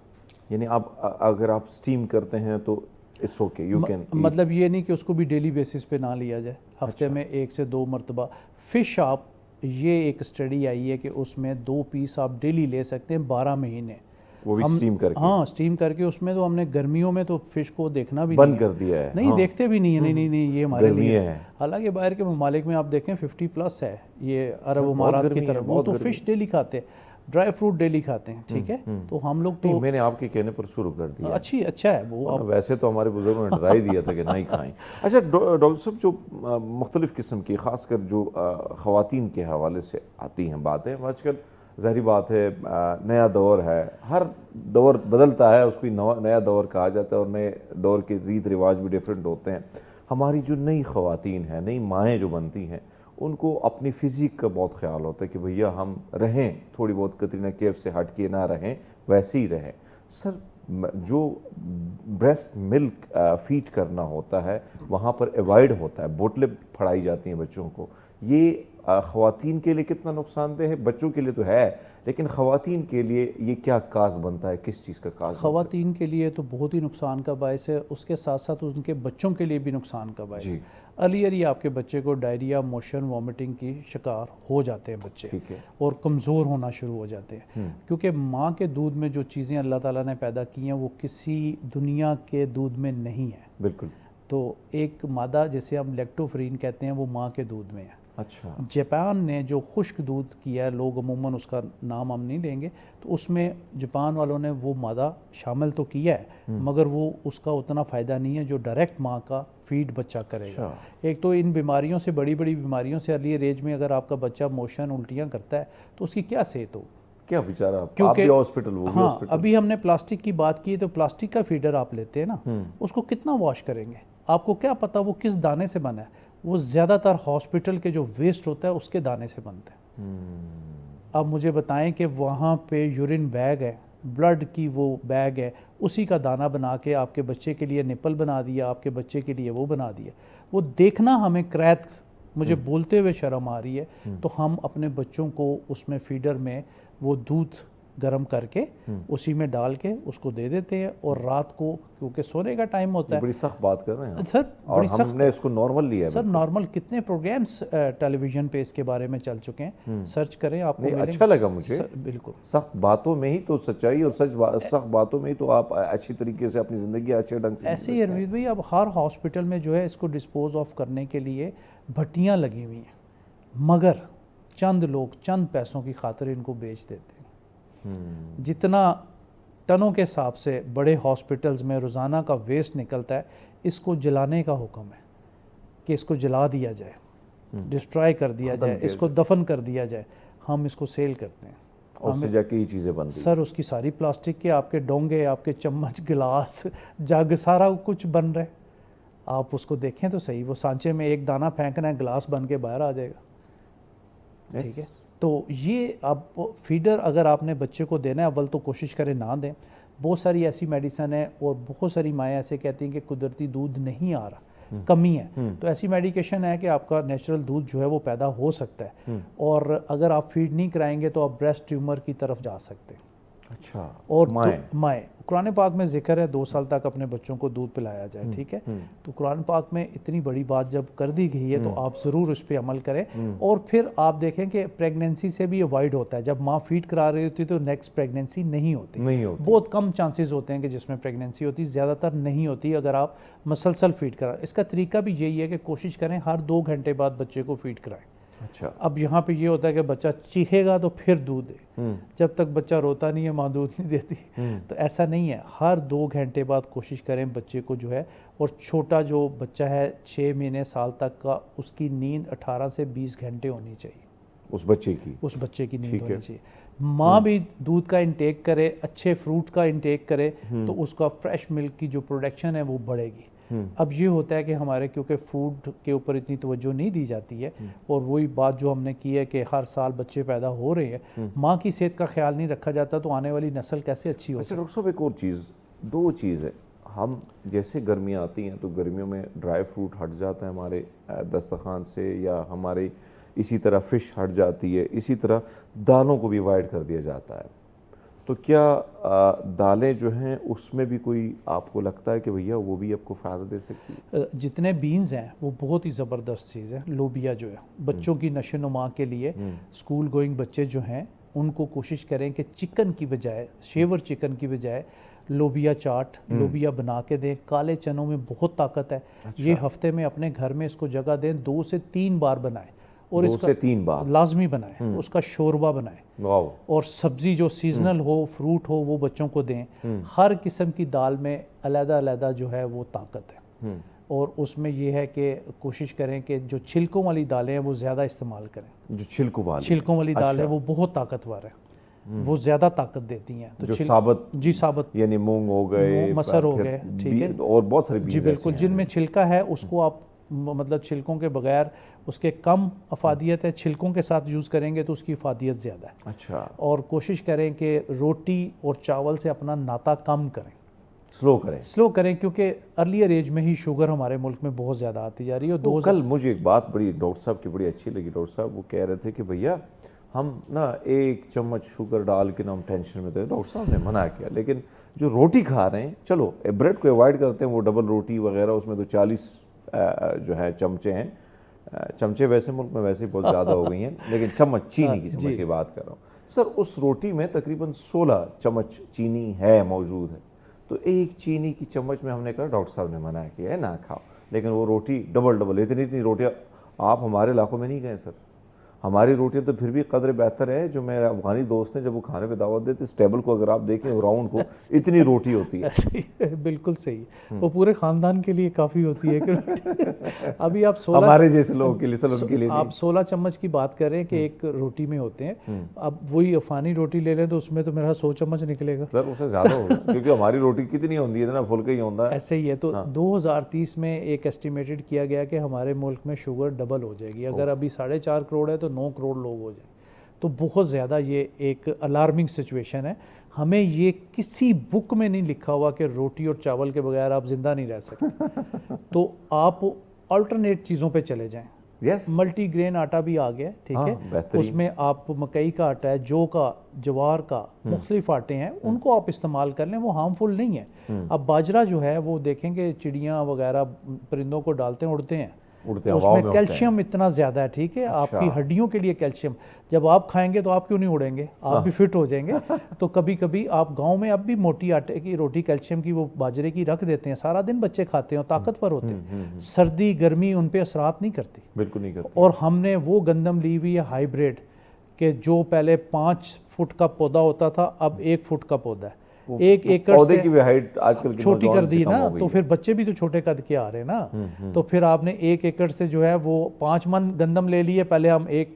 یعنی آپ اگر آپ اسٹیم کرتے ہیں تو اٹس اوکے, یو کین, مطلب یہ نہیں کہ اس کو بھی ڈیلی بیسس پہ نہ لیا جائے, ہفتے میں 1 سے 2 مرتبہ. فش آپ, یہ ایک اسٹڈی آئی ہے کہ اس میں 2 پیس آپ ڈیلی لے سکتے ہیں 12 مہینے, وہ بھی اسٹیم کر کے. ہاں اسٹیم کر کے. اس میں تو ہم نے گرمیوں میں تو فش کو دیکھنا بھی بند کر دیا ہے, نہیں دیکھتے بھی نہیں ہے, نہیں یہ ہمارے لیے ہے. حالانکہ باہر کے ممالک میں آپ دیکھیں 50+ ہے, یہ عرب امارات کی طرف, وہ تو فش ڈیلی کھاتے ہیں, ڈرائی فروٹ ڈیلی کھاتے ہیں. ٹھیک ہے, تو ہم لوگ تو, میں نے آپ کے کہنے پر شروع کر دیا. اچھا ہے وہ, ویسے تو ہمارے بزرگوں نے ڈرا ہی دیا تھا کہ نہ ہی کھائیں. اچھا ڈاکٹر صاحب, جو مختلف قسم کی, خاص کر جو خواتین کے حوالے سے آتی ہیں باتیں, آج کل ظاہری بات ہے نیا دور ہے, ہر دور بدلتا ہے, اس کو نیا دور کہا جاتا ہے, اور نئے دور کے ریت رواج بھی ڈیفرنٹ ہوتے ہیں. ہماری جو نئی خواتین ہیں, نئی مائیں جو بنتی ہیں, ان کو اپنی فزیک کا بہت خیال ہوتا ہے کہ بھیا ہم رہیں تھوڑی بہت کترینہ کیف سے ہٹ کے نہ رہیں, ویسے ہی رہیں. سر جو بریسٹ ملک فیڈ کرنا ہوتا ہے وہاں پر ایوائڈ ہوتا ہے, بوتلیں پھڑائی جاتی ہیں بچوں کو, یہ خواتین کے لیے کتنا نقصان دہ ہے؟ بچوں کے لیے تو ہے, لیکن خواتین کے لیے یہ کیا کاز بنتا ہے, کس چیز کا کاز؟ خواتین کے لیے تو بہت ہی نقصان کا باعث ہے, اس کے ساتھ ساتھ ان کے بچوں کے لیے بھی نقصان کا باعث ہے. ارلی آپ کے بچے کو ڈائریا, موشن, وامٹنگ کی شکار ہو جاتے ہیں بچے, اور کمزور ہونا شروع ہو جاتے ہیں, کیونکہ ماں کے دودھ میں جو چیزیں اللہ تعالیٰ نے پیدا کی ہیں وہ کسی دنیا کے دودھ میں نہیں ہیں. بالکل. تو ایک مادہ جسے ہم لیکٹوفرین کہتے ہیں وہ ماں کے دودھ میں ہے. اچھا. جاپان نے جو خشک دودھ کیا ہے, لوگ عموماً اس کا نام ہم نہیں لیں گے, تو اس میں جاپان والوں نے وہ مادہ شامل تو کیا ہے, مگر وہ اس کا اتنا فائدہ نہیں ہے جو ڈائریکٹ ماں کا فیڈ بچہ کرے گا. ایک تو ان بیماریوں سے, بڑی بڑی بیماریوں سے ارلی ایج میں اگر آپ کا بچہ موشن, الٹیاں کرتا ہے تو اس کی کیا صحت ہو, کیا بیچارہ, کیونکہ ہاسپٹل, وہ بھی ہاسپٹل. ابھی ہم نے پلاسٹک کی بات کی, تو پلاسٹک کا فیڈر آپ لیتے ہیں نا, اس کو کتنا واش کریں گے, آپ کو کیا پتا وہ کس دانے سے بنا ہے؟ وہ زیادہ تر ہاسپٹل کے جو ویسٹ ہوتا ہے اس کے دانے سے بنتا ہے. اب مجھے بتائیں کہ وہاں پہ یورین بیگ ہے, بلڈ کی وہ بیگ ہے, اسی کا دانہ بنا کے آپ کے بچے کے لیے نپل بنا دیا, آپ کے بچے کے لیے وہ بنا دیا. وہ دیکھنا ہمیں کریت, مجھے بولتے ہوئے شرم آ رہی ہے, تو ہم اپنے بچوں کو اس میں فیڈر میں وہ دودھ گرم کر کے اسی میں ڈال کے اس کو دے دیتے ہیں, اور رات کو کیونکہ سونے کا ٹائم ہوتا ہے. بڑی سخت بات کر رہے ہیں سر, اور ہم نے اس کو نارمل لیا ہے. سر نارمل کتنے پروگرامز ٹیلی ویژن پہ اس کے بارے میں چل چکے ہیں, سرچ کریں آپ کو. اچھا لگا مجھے. بالکل, سخت باتوں میں ہی تو سچائی, اور سخت باتوں میں ہی تو آپ اچھی طریقے سے اپنی زندگی اچھے ڈھنگ سے. ایسے ہی اروید بھائی, اب ہر ہاسپٹل میں جو ہے اس کو ڈسپوز آف کرنے کے لیے بھٹیاں لگی ہوئی ہیں, مگر چند لوگ چند پیسوں کی خاطر ان کو بیچ دیتے ہیں. جتنا ٹنوں کے حساب سے بڑے ہاسپٹلز میں روزانہ کا ویسٹ نکلتا ہے, اس کو جلانے کا حکم ہے کہ اس کو جلا دیا جائے, ڈسٹرائے کر دیا جائے, اس کو دفن کر دیا جائے. ہم اس کو سیل کرتے ہیں, اور اس سے جا کے یہ چیزیں بنتی ہیں. سر اس کی ساری پلاسٹک کے, آپ کے ڈونگے, آپ کے چمچ, گلاس, جگ, سارا کچھ بن رہا ہے. آپ اس کو دیکھیں تو صحیح, وہ سانچے میں ایک دانہ پھینکنا ہے, گلاس بن کے باہر آ جائے گا. ٹھیک ہے, تو یہ اب فیڈر اگر آپ نے بچے کو دینا ہے, اول تو کوشش کریں نہ دیں. بہت ساری ایسی میڈیسن ہے اور بہت ساری مائیں ایسے کہتی ہیں کہ قدرتی دودھ نہیں آ رہا, کمی ہے, تو ایسی میڈیکیشن ہے کہ آپ کا نیچرل دودھ جو ہے وہ پیدا ہو سکتا ہے, اور اگر آپ فیڈ نہیں کرائیں گے تو آپ بریسٹ ٹیومر کی طرف جا سکتے ہیں. اچھا, اور مائیں قرآن پاک میں ذکر ہے 2 سال تک اپنے بچوں کو دودھ پلایا جائے. ٹھیک ہے, تو قرآن پاک میں اتنی بڑی بات جب کر دی گئی ہے تو آپ ضرور اس پہ عمل کریں. اور پھر آپ دیکھیں کہ پریگننسی سے بھی اوائڈ ہوتا ہے, جب ماں فیڈ کرا رہی ہوتی ہے تو نیکسٹ پریگننسی نہیں ہوتی. بہت کم چانسز ہوتے ہیں کہ جس میں پریگننسی ہوتی, زیادہ تر نہیں ہوتی اگر آپ مسلسل فیڈ کرائیں. اس کا طریقہ بھی یہی ہے کہ کوشش کریں ہر 2 گھنٹے بعد بچے کو فیڈ کرائیں. اچھا, اب یہاں پہ یہ ہوتا ہے کہ بچہ چیخے گا تو پھر دودھ دے, جب تک بچہ روتا نہیں ہے ماں دودھ نہیں دیتی. تو ایسا نہیں ہے, ہر 2 گھنٹے بعد کوشش کریں بچے کو جو ہے. اور چھوٹا جو بچہ ہے 6 مہینے سال تک کا, اس کی نیند 18 سے 20 گھنٹے ہونی چاہیے. اس بچے کی نیند ہونی چاہیے. ماں بھی دودھ کا انٹیک کرے, اچھے فروٹ کا انٹیک کرے, تو اس کا فریش ملک کی جو پروڈکشن ہے وہ بڑھے گی. اب یہ ہوتا ہے کہ ہمارے کیونکہ فوڈ کے اوپر اتنی توجہ نہیں دی جاتی ہے, اور وہی بات جو ہم نے کی ہے کہ ہر سال بچے پیدا ہو رہے ہیں, ماں کی صحت کا خیال نہیں رکھا جاتا تو آنے والی نسل کیسے اچھی ہو سکتی ہے. ڈاکٹر صاحب ایک اور چیز, 2 چیز ہے, ہم جیسے گرمیاں آتی ہیں تو گرمیوں میں ڈرائی فروٹ ہٹ جاتا ہے ہمارے دسترخوان سے, یا ہماری اسی طرح فش ہٹ جاتی ہے, اسی طرح دالوں کو بھی اوائڈ کر دیا جاتا ہے. تو کیا دالیں جو ہیں اس میں بھی کوئی آپ کو لگتا ہے کہ بھیا وہ بھی آپ کو فائدہ دے سکتی ہے؟ جتنے بینز ہیں وہ بہت ہی زبردست چیز ہے. لوبیا جو ہے بچوں کی نشو و نما کے لیے, اسکول گوئنگ بچے جو ہیں ان کو کوشش کریں کہ چکن کی بجائے, شیور چکن کی بجائے لوبیا چاٹ, لوبیا بنا کے دیں. کالے چنوں میں بہت طاقت ہے. یہ ہفتے میں اپنے گھر میں اس کو جگہ دیں, 2 سے 3 بار بنائیں, اور 2 سے 3 بار لازمی بنائیں. اس کا شوربہ بنائیں, اور سبزی جو سیزنل ہو, فروٹ ہو, وہ بچوں کو دیں. ہر قسم کی دال میں علیحدہ علیحدہ جو ہے وہ طاقت ہے. اور اس میں یہ ہے کہ کوشش کریں کہ جو چھلکوں والی دالیں ہیں وہ زیادہ استعمال کریں. جو چھلکوں والی دال ہے وہ بہت طاقتور ہے, وہ زیادہ طاقت دیتی ہیں. تو جو ثابت یعنی مونگ ہو گئے, مسر ہو گئے, ٹھیک ہے, اور بہت سارے جی بالکل, جن میں چھلکا ہے اس کو آپ مطلب چھلکوں کے بغیر اس کے کم افادیت ہے, چھلکوں کے ساتھ یوز کریں گے تو اس کی افادیت زیادہ ہے. اچھا, اور کوشش کریں کہ روٹی اور چاول سے اپنا ناتا کم کریں, سلو کریں, کیونکہ ارلیئر ایج میں ہی شوگر ہمارے ملک میں بہت زیادہ آتی جا رہی ہے. کل مجھے ایک بات بڑی ڈاکٹر صاحب کی بڑی اچھی لگی. ڈاکٹر صاحب وہ کہہ رہے تھے کہ بھیا ہم نا 1 چمچ شوگر ڈال کے نا ہم ٹینشن میں تھے. ڈاکٹر صاحب نے منع کیا, لیکن جو روٹی کھا رہے ہیں, چلو بریڈ کو اوائڈ کرتے ہیں, وہ ڈبل روٹی وغیرہ اس میں تو 40 جو ہے چمچے ہیں. چمچے ویسے ملک میں ویسے بہت زیادہ ہو گئی ہیں, لیکن چمچ, چینی کی چمچ کی بات کر رہا ہوں سر. اس روٹی میں تقریباً 16 چمچ چینی ہے, موجود ہے. تو 1 چینی کی چمچ میں ہم نے کہا ڈاکٹر صاحب نے منع کیا ہے نہ کھاؤ, لیکن وہ روٹی ڈبل اتنی روٹیاں آپ ہمارے علاقوں میں نہیں گئے سر. ہماری روٹیاں تو پھر بھی قدر بہتر ہے. جو میرے افغانی دوست ہیں جب وہ کھانے پہ دعوت دیتے, اس ٹیبل کو اگر آپ دیکھیں راؤنڈ کو, اتنی روٹی ہوتی ہے. بالکل صحیح, وہ پورے خاندان کے لیے کافی ہوتی ہے. ابھی آپ 16 ہمارے جیسے لوگوں کے لیے, سر ان کے لیے آپ 16 چمچ کی بات کریں کہ ایک روٹی میں ہوتے ہیں. اب وہی افغانی روٹی لے لیں تو اس میں تو میرا 100 چمچ نکلے گا سر, اس سے زیادہ ہوگا, کیونکہ ہماری روٹی کتنی ہوتی ہے نا, پھلکا ہی ہوتا ہے. ایسے ہی ہے. تو 2030 میں ایک ایسٹیمیٹڈ کیا گیا کہ ہمارے ملک میں شوگر ڈبل ہو جائے گی. اگر ابھی 4.5 کروڑ ہے تو 9 کروڑ لوگ ہو جائیں. تو بہت زیادہ یہ ایک الارمنگ سچویشن ہے. ہمیں یہ کسی بک میں نہیں لکھا ہوا کہ روٹی اور چاول کے بغیر آپ زندہ نہیں رہ سکتے. تو آپ آلٹرنیٹ چیزوں پہ چلے جائیں. ملٹی گرین آٹا بھی آ گیا, ٹھیک ہے, اس میں آپ مکئی کا آٹا ہے, جو کا, جوار کا, مختلف آٹے ہیں, ان کو آپ استعمال کر لیں, وہ ہارمفل نہیں ہے. اب باجرہ جو ہے وہ دیکھیں کہ چڑیاں وغیرہ پرندوں کو ڈالتے ہیں, اڑتے ہیں, اس میں کیلشیم اتنا زیادہ ہے, ٹھیک ہے, آپ کی ہڈیوں کے لیے کیلشیم. جب آپ کھائیں گے تو آپ کیوں نہیں اڑیں گے, آپ بھی فٹ ہو جائیں گے. تو کبھی کبھی آپ گاؤں میں اب بھی موٹی آٹے کی روٹی کیلشیم کی وہ باجرے کی رکھ دیتے ہیں, سارا دن بچے کھاتے ہیں, طاقتور ہوتے ہیں, سردی گرمی ان پہ اثرات نہیں کرتی, بالکل نہیں کرتی. اور ہم نے وہ گندم لی ہوئی ہے ہائیبریڈ کہ جو پہلے 5 فٹ کا پودا ہوتا تھا, اب 1 فٹ کا پودا ہے. 1 ایکڑ سے کی بھی ہائٹ آج کل چھوٹی کر دی نا, تو پھر بچے بھی تو چھوٹے قد کے آ رہے ہیں نا. تو پھر آپ نے 1 ایکڑ سے جو ہے وہ 5 من گندم لے لیے. پہلے ہم 1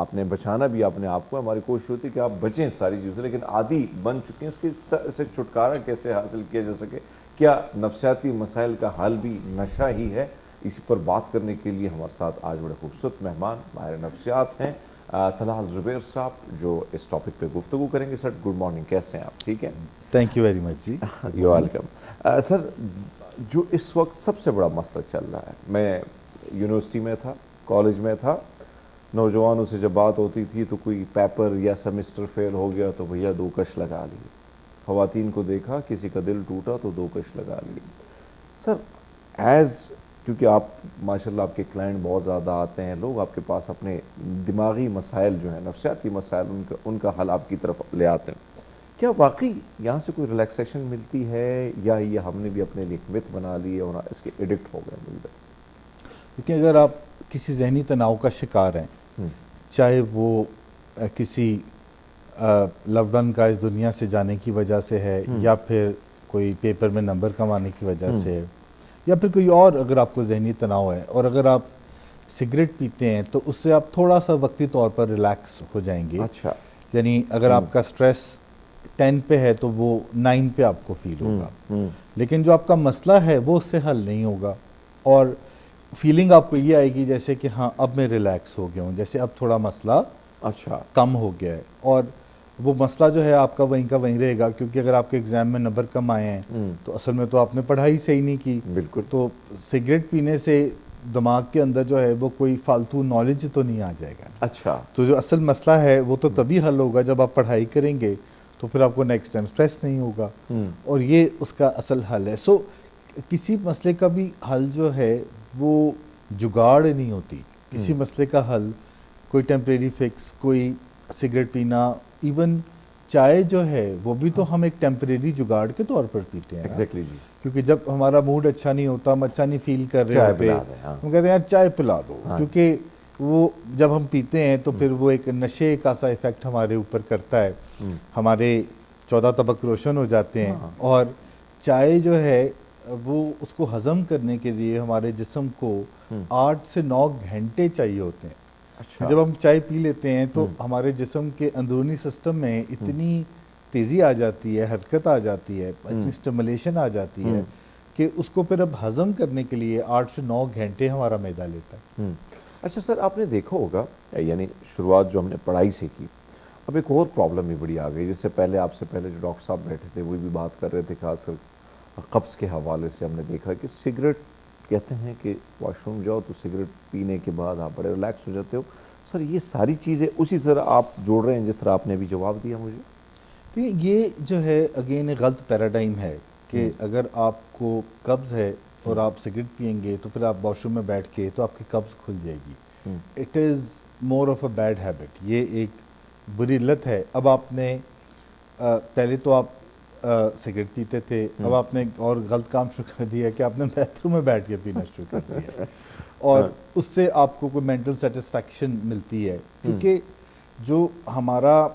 آپ نے بچانا بھی اپنے آپ کو. ہماری کوشش ہوتی ہے کہ آپ بچیں ساری چیزیں, لیکن عادی بن چکے ہیں, اس کے سے چھٹکارا کیسے حاصل کیا جا سکے, کیا نفسیاتی مسائل کا حل بھی نشہ ہی ہے؟ اسی پر بات کرنے کے لیے ہمارے ساتھ آج بڑے خوبصورت مہمان ماہر نفسیات ہیں طلحہ زبیر صاحب, جو اس ٹاپک پہ گفتگو کریں گے. سر گڈ مارننگ, کیسے ہیں آپ؟ ٹھیک ہیں, تھینک یو ویری مچ جی. You welcome. سر جو اس وقت سب سے بڑا مسئلہ چل رہا ہے, میں یونیورسٹی میں تھا, کالج میں تھا, نوجوانوں سے جب بات ہوتی تھی تو کوئی پیپر یا سیمسٹر فیل ہو گیا تو بھیا 2 کش لگا لیے. خواتین کو دیکھا, کسی کا دل ٹوٹا تو 2 کش لگا لیے. سر کیونکہ آپ ماشاءاللہ آپ کے کلائنٹ بہت زیادہ آتے ہیں, لوگ آپ کے پاس اپنے دماغی مسائل جو ہیں, نفسیاتی مسائل, ان کا حل آپ کی طرف لے آتے ہیں. کیا واقعی یہاں سے کوئی ریلیکسیشن ملتی ہے, یا یہ ہم نے بھی اپنے لیے ایک مت بنا لی ہے اور اس کے ایڈکٹ ہو گئے مل گئے؟ لیکن اگر آپ کسی ذہنی تناؤ کا شکار ہیں, چاہے وہ کسی لوڈ ون کا اس دنیا سے جانے کی وجہ سے ہے, یا پھر کوئی پیپر میں نمبر کمانے کی وجہ سے ہے, یا پھر کوئی اور اگر آپ کو ذہنی تناؤ ہے, اور اگر آپ سگریٹ پیتے ہیں تو اس سے آپ تھوڑا سا وقتی طور پر ریلیکس ہو جائیں گے. اچھا, یعنی اگر آپ کا سٹریس 10 پہ ہے تو وہ 9 پہ آپ کو فیل ہوگا, لیکن جو آپ کا مسئلہ ہے وہ اس سے حل نہیں ہوگا, اور فیلنگ آپ کو یہ آئے گی جیسے کہ ہاں اب میں ریلیکس ہو گیا ہوں, جیسے اب تھوڑا مسئلہ اچھا کم ہو گیا ہے. اور وہ مسئلہ جو ہے آپ کا وہیں کا وہیں رہے گا, کیونکہ اگر آپ کے ایگزام میں نمبر کم آئے ہیں تو اصل میں تو آپ نے پڑھائی صحیح نہیں کی. بالکل. تو سگریٹ پینے سے دماغ کے اندر جو ہے وہ کوئی فالتو نالج تو نہیں آ جائے گا. اچھا, تو جو اصل مسئلہ ہے وہ تو تبھی حل ہوگا جب آپ پڑھائی کریں گے, تو پھر آپ کو نیکسٹ ٹائم سٹریس نہیں ہوگا, اور یہ اس کا اصل حل ہے. سو کسی مسئلے کا بھی حل جو ہے وہ جگاڑ نہیں ہوتی. کسی مسئلے کا حل کوئی ٹیمپریری فکس, کوئی سگریٹ پینا, ایون چائے جو ہے وہ بھی تو ہم ایک ٹیمپریری جگاڑ کے طور پر پیتے ہیں. ایگزیکٹلی جی, کیونکہ جب ہمارا موڈ اچھا نہیں ہوتا, ہم اچھا نہیں فیل کر رہے ہوتے, ہم کہتے ہیں یار چائے پلا دو, کیونکہ وہ جب ہم پیتے ہیں تو پھر وہ ایک نشے کا سا ایفیکٹ ہمارے اوپر کرتا ہے, ہمارے 14 طبق روشن ہو جاتے ہیں. اور چائے جو ہے وہ اس کو ہضم کرنے کے لیے ہمارے جسم کو 8 سے 9 گھنٹے چاہیے ہوتے ہیں. جب ہم چائے پی لیتے ہیں تو ہمارے جسم کے اندرونی سسٹم میں اتنی تیزی آ جاتی ہے, حرکت آ جاتی ہے, اتنی اسٹیمولیشن آ جاتی ہے کہ اس کو پھر اب ہضم کرنے کے لیے 8 سے 9 گھنٹے ہمارا معدہ لیتا ہے. اچھا سر, آپ نے دیکھا ہوگا, یعنی شروعات جو ہم نے پڑھائی سے کی, اب ایک اور پرابلم بھی بڑی آ گئی. جس سے پہلے آپ سے پہلے جو ڈاکٹر صاحب بیٹھے تھے وہ بھی بات کر رہے تھے, خاص کر قبض کے حوالے سے. ہم نے دیکھا کہ سگریٹ, کہتے ہیں کہ واش روم جاؤ تو سگریٹ پینے کے بعد آپ بڑے ریلیکس ہو جاتے ہو. سر یہ ساری چیزیں اسی طرح آپ جوڑ رہے ہیں جس طرح آپ نے ابھی جواب دیا مجھے؟ تو یہ جو ہے اگین ایک غلط پیراڈائم ہے کہ اگر آپ کو قبض ہے اور آپ سگریٹ پئیں گے تو پھر آپ واش روم میں بیٹھ کے تو آپ کی قبض کھل جائے گی. It is more of a bad habit, یہ ایک بری لت ہے. اب آپ نے پہلے تو آپ سگریٹ پیتے تھے, اب آپ نے اور غلط کام شروع کر دیا کہ آپ نے بیتھ روم میں بیٹھ کے پینا شروع کر دیا, اور اس سے آپ کو کوئی مینٹل سیٹسفیکشن ملتی ہے. کیونکہ جو ہمارا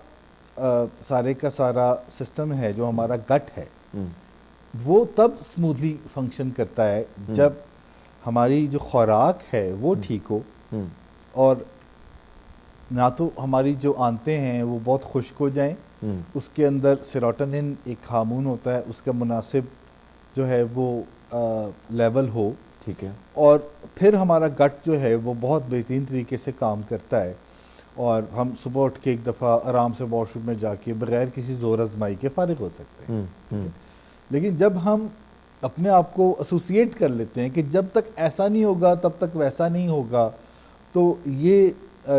سارے کا سارا سسٹم ہے, جو ہمارا گٹ ہے, وہ تب اسموتھلی فنکشن کرتا ہے جب ہماری جو خوراک ہے وہ ٹھیک ہو, اور نہ تو ہماری جو آنتیں ہیں وہ بہت خشک ہو جائیں, اس کے اندر سیروٹونن ایک ہارمون ہوتا ہے, اس کا مناسب جو ہے وہ لیول ہو, ٹھیک ہے, اور پھر ہمارا گٹ جو ہے وہ بہت بہترین طریقے سے کام کرتا ہے, اور ہم صبح اٹھ کے ایک دفعہ آرام سے واش روم میں جا کے بغیر کسی زور آزمائی کے فارغ ہو سکتے ہیں. لیکن جب ہم اپنے آپ کو ایسوسیٹ کر لیتے ہیں کہ جب تک ایسا نہیں ہوگا تب تک ویسا نہیں ہوگا, تو یہ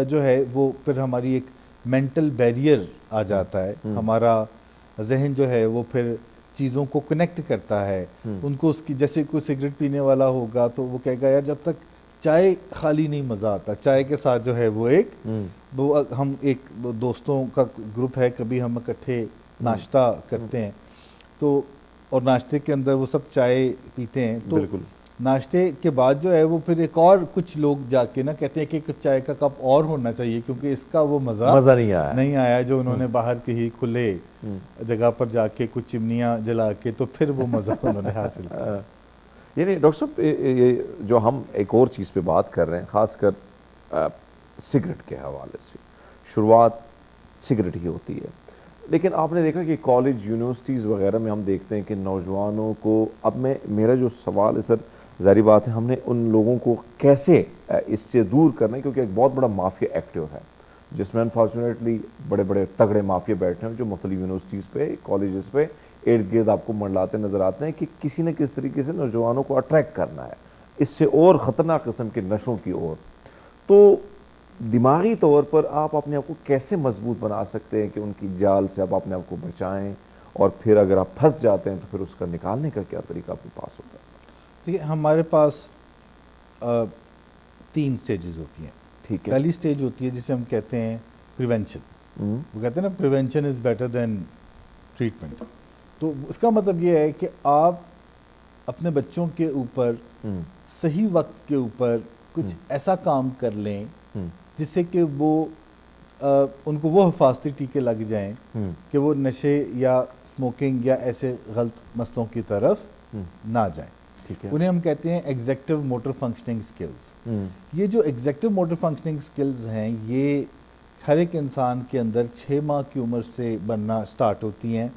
جو ہے وہ پھر ہماری ایک مینٹل بیریئر آ جاتا ہے. ہمارا ذہن جو ہے وہ پھر چیزوں کو کنیکٹ کرتا ہے, ان کو اس کی, جیسے کوئی سگریٹ پینے والا ہوگا تو وہ کہے گا یار جب تک چائے خالی نہیں مزہ آتا, چائے کے ساتھ جو ہے وہ ایک وہ ہم ایک دوستوں کا گروپ ہے, کبھی ہم اکٹھے ناشتہ کرتے ہیں تو, اور ناشتے کے اندر وہ سب چائے پیتے ہیں, تو ناشتے کے بعد جو ہے وہ پھر ایک اور کچھ لوگ جا کے نا کہتے ہیں کہ ایک چائے کا کپ اور ہونا چاہیے کیونکہ اس کا وہ مزہ نہیں آیا جو انہوں نے باہر کہیں کھلے جگہ پر جا کے کچھ چمنیاں جلا کے تو پھر وہ مزہ انہوں نے حاصل کیا. یعنی ڈاکٹر صاحب جو ہم ایک اور چیز پہ بات کر رہے ہیں, خاص کر سگریٹ کے حوالے سے, شروعات سگریٹ ہی ہوتی ہے. لیکن آپ نے دیکھا کہ کالج یونیورسٹیز وغیرہ میں ہم دیکھتے ہیں کہ نوجوانوں کو, اب میرا جو سوال ہے سر, ظاہری بات ہے ہم نے ان لوگوں کو کیسے اس سے دور کرنا ہے, کیونکہ ایک بہت بڑا مافیا ایکٹیو ہے جس میں انفارچونیٹلی بڑے بڑے تگڑے مافیا بیٹھے ہیں جو مختلف یونیورسٹیز پہ, کالجز پہ ارد گرد آپ کو منڈلاتے نظر آتے ہیں کہ کسی نہ کس طریقے سے نوجوانوں کو اٹریکٹ کرنا ہے اس سے اور خطرناک قسم کے نشوں کی اور. تو دماغی طور پر آپ اپنے آپ کو کیسے مضبوط بنا سکتے ہیں کہ ان کی جال سے آپ اپنے آپ کو بچائیں, اور پھر اگر آپ پھنس جاتے ہیں تو پھر اس کا نکالنے کا کیا طریقہ آپ کے پاس ہوتا ہے؟ دیکھیے ہمارے پاس 3 سٹیجز ہوتی ہیں. ٹھیک ہے. پہلی سٹیج ہوتی ہے جسے ہم کہتے ہیں پریونشن. وہ کہتے ہیں نا prevention is better than treatment. تو اس کا مطلب یہ ہے کہ آپ اپنے بچوں کے اوپر صحیح وقت کے اوپر کچھ ایسا کام کر لیں جس سے کہ وہ ان کو وہ حفاظتی ٹیکے لگ جائیں کہ وہ نشے یا اسموکنگ یا ایسے غلط مسئلوں کی طرف نہ جائیں. انہیں ہم کہتے ہیں ایگزیکٹو موٹر فنکشننگ سکلز. یہ جو ایگزیکٹو موٹر فنکشننگ سکلز ہیں یہ ہر ایک انسان کے اندر 6 ماہ کی عمر سے بننا سٹارٹ ہوتی ہیں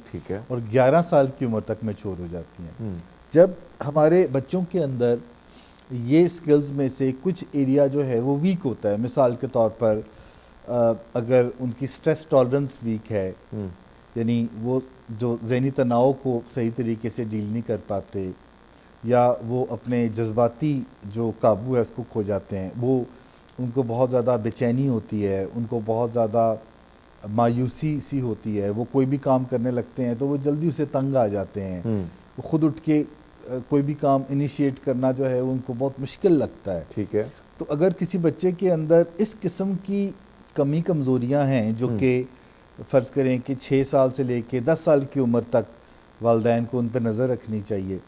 اور 11 سال کی عمر تک میچور ہو جاتی ہیں. جب ہمارے بچوں کے اندر یہ سکلز میں سے کچھ ایریا جو ہے وہ ویک ہوتا ہے, مثال کے طور پر اگر ان کی سٹریس ٹالرنس ویک ہے, یعنی وہ جو ذہنی تناؤ کو صحیح طریقے سے ڈیل نہیں کر پاتے, یا وہ اپنے جذباتی جو قابو ہے اس کو کھو جاتے ہیں, وہ ان کو بہت زیادہ بے چینی ہوتی ہے, ان کو بہت زیادہ مایوسی سی ہوتی ہے, وہ کوئی بھی کام کرنے لگتے ہیں تو وہ جلدی اسے تنگ آ جاتے ہیں, وہ خود اٹھ کے کوئی بھی کام انیشیٹ کرنا جو ہے ان کو بہت مشکل لگتا ہے. ٹھیک ہے. تو اگر کسی بچے کے اندر اس قسم کی کمی کمزوریاں ہیں جو کہ فرض کریں کہ 6 سال سے لے کے 10 سال کی عمر تک والدین کو ان پہ نظر رکھنی چاہیے,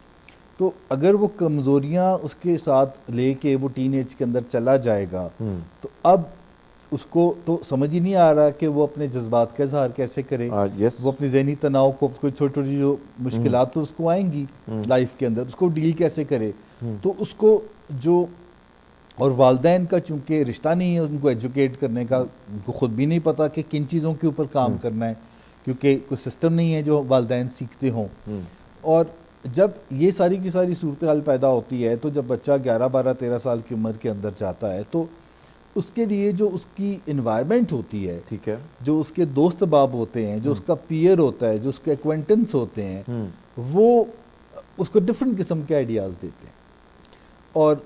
تو اگر وہ کمزوریاں اس کے ساتھ لے کے وہ ٹین ایج کے اندر چلا جائے گا تو اب اس کو تو سمجھ ہی نہیں آ رہا کہ وہ اپنے جذبات کا اظہار کیسے کرے. وہ اپنی ذہنی تناؤ کو, کوئی چھوٹی چھوٹی جو مشکلات تو اس کو آئیں گی لائف کے اندر, اس کو ڈیل کیسے کرے. تو اس کو جو, اور والدین کا چونکہ رشتہ نہیں ہے ان کو ایجوکیٹ کرنے کا, ان کو خود بھی نہیں پتا کہ کن چیزوں کے اوپر کام کرنا ہے, کیونکہ کوئی سسٹم نہیں ہے جو والدین سیکھتے ہوں. اور جب یہ ساری کی ساری صورتحال پیدا ہوتی ہے تو جب بچہ 11, 12, 13 سال کی عمر کے اندر جاتا ہے تو اس کے لیے جو اس کی انوائرمنٹ ہوتی ہے, ٹھیک ہے, جو اس کے دوست باب ہوتے ہیں, جو اس کا پیئر ہوتا ہے, جو اس کے ایکوینٹنس ہوتے ہیں, وہ اس کو ڈفرینٹ قسم کے آئیڈیاز دیتے ہیں. اور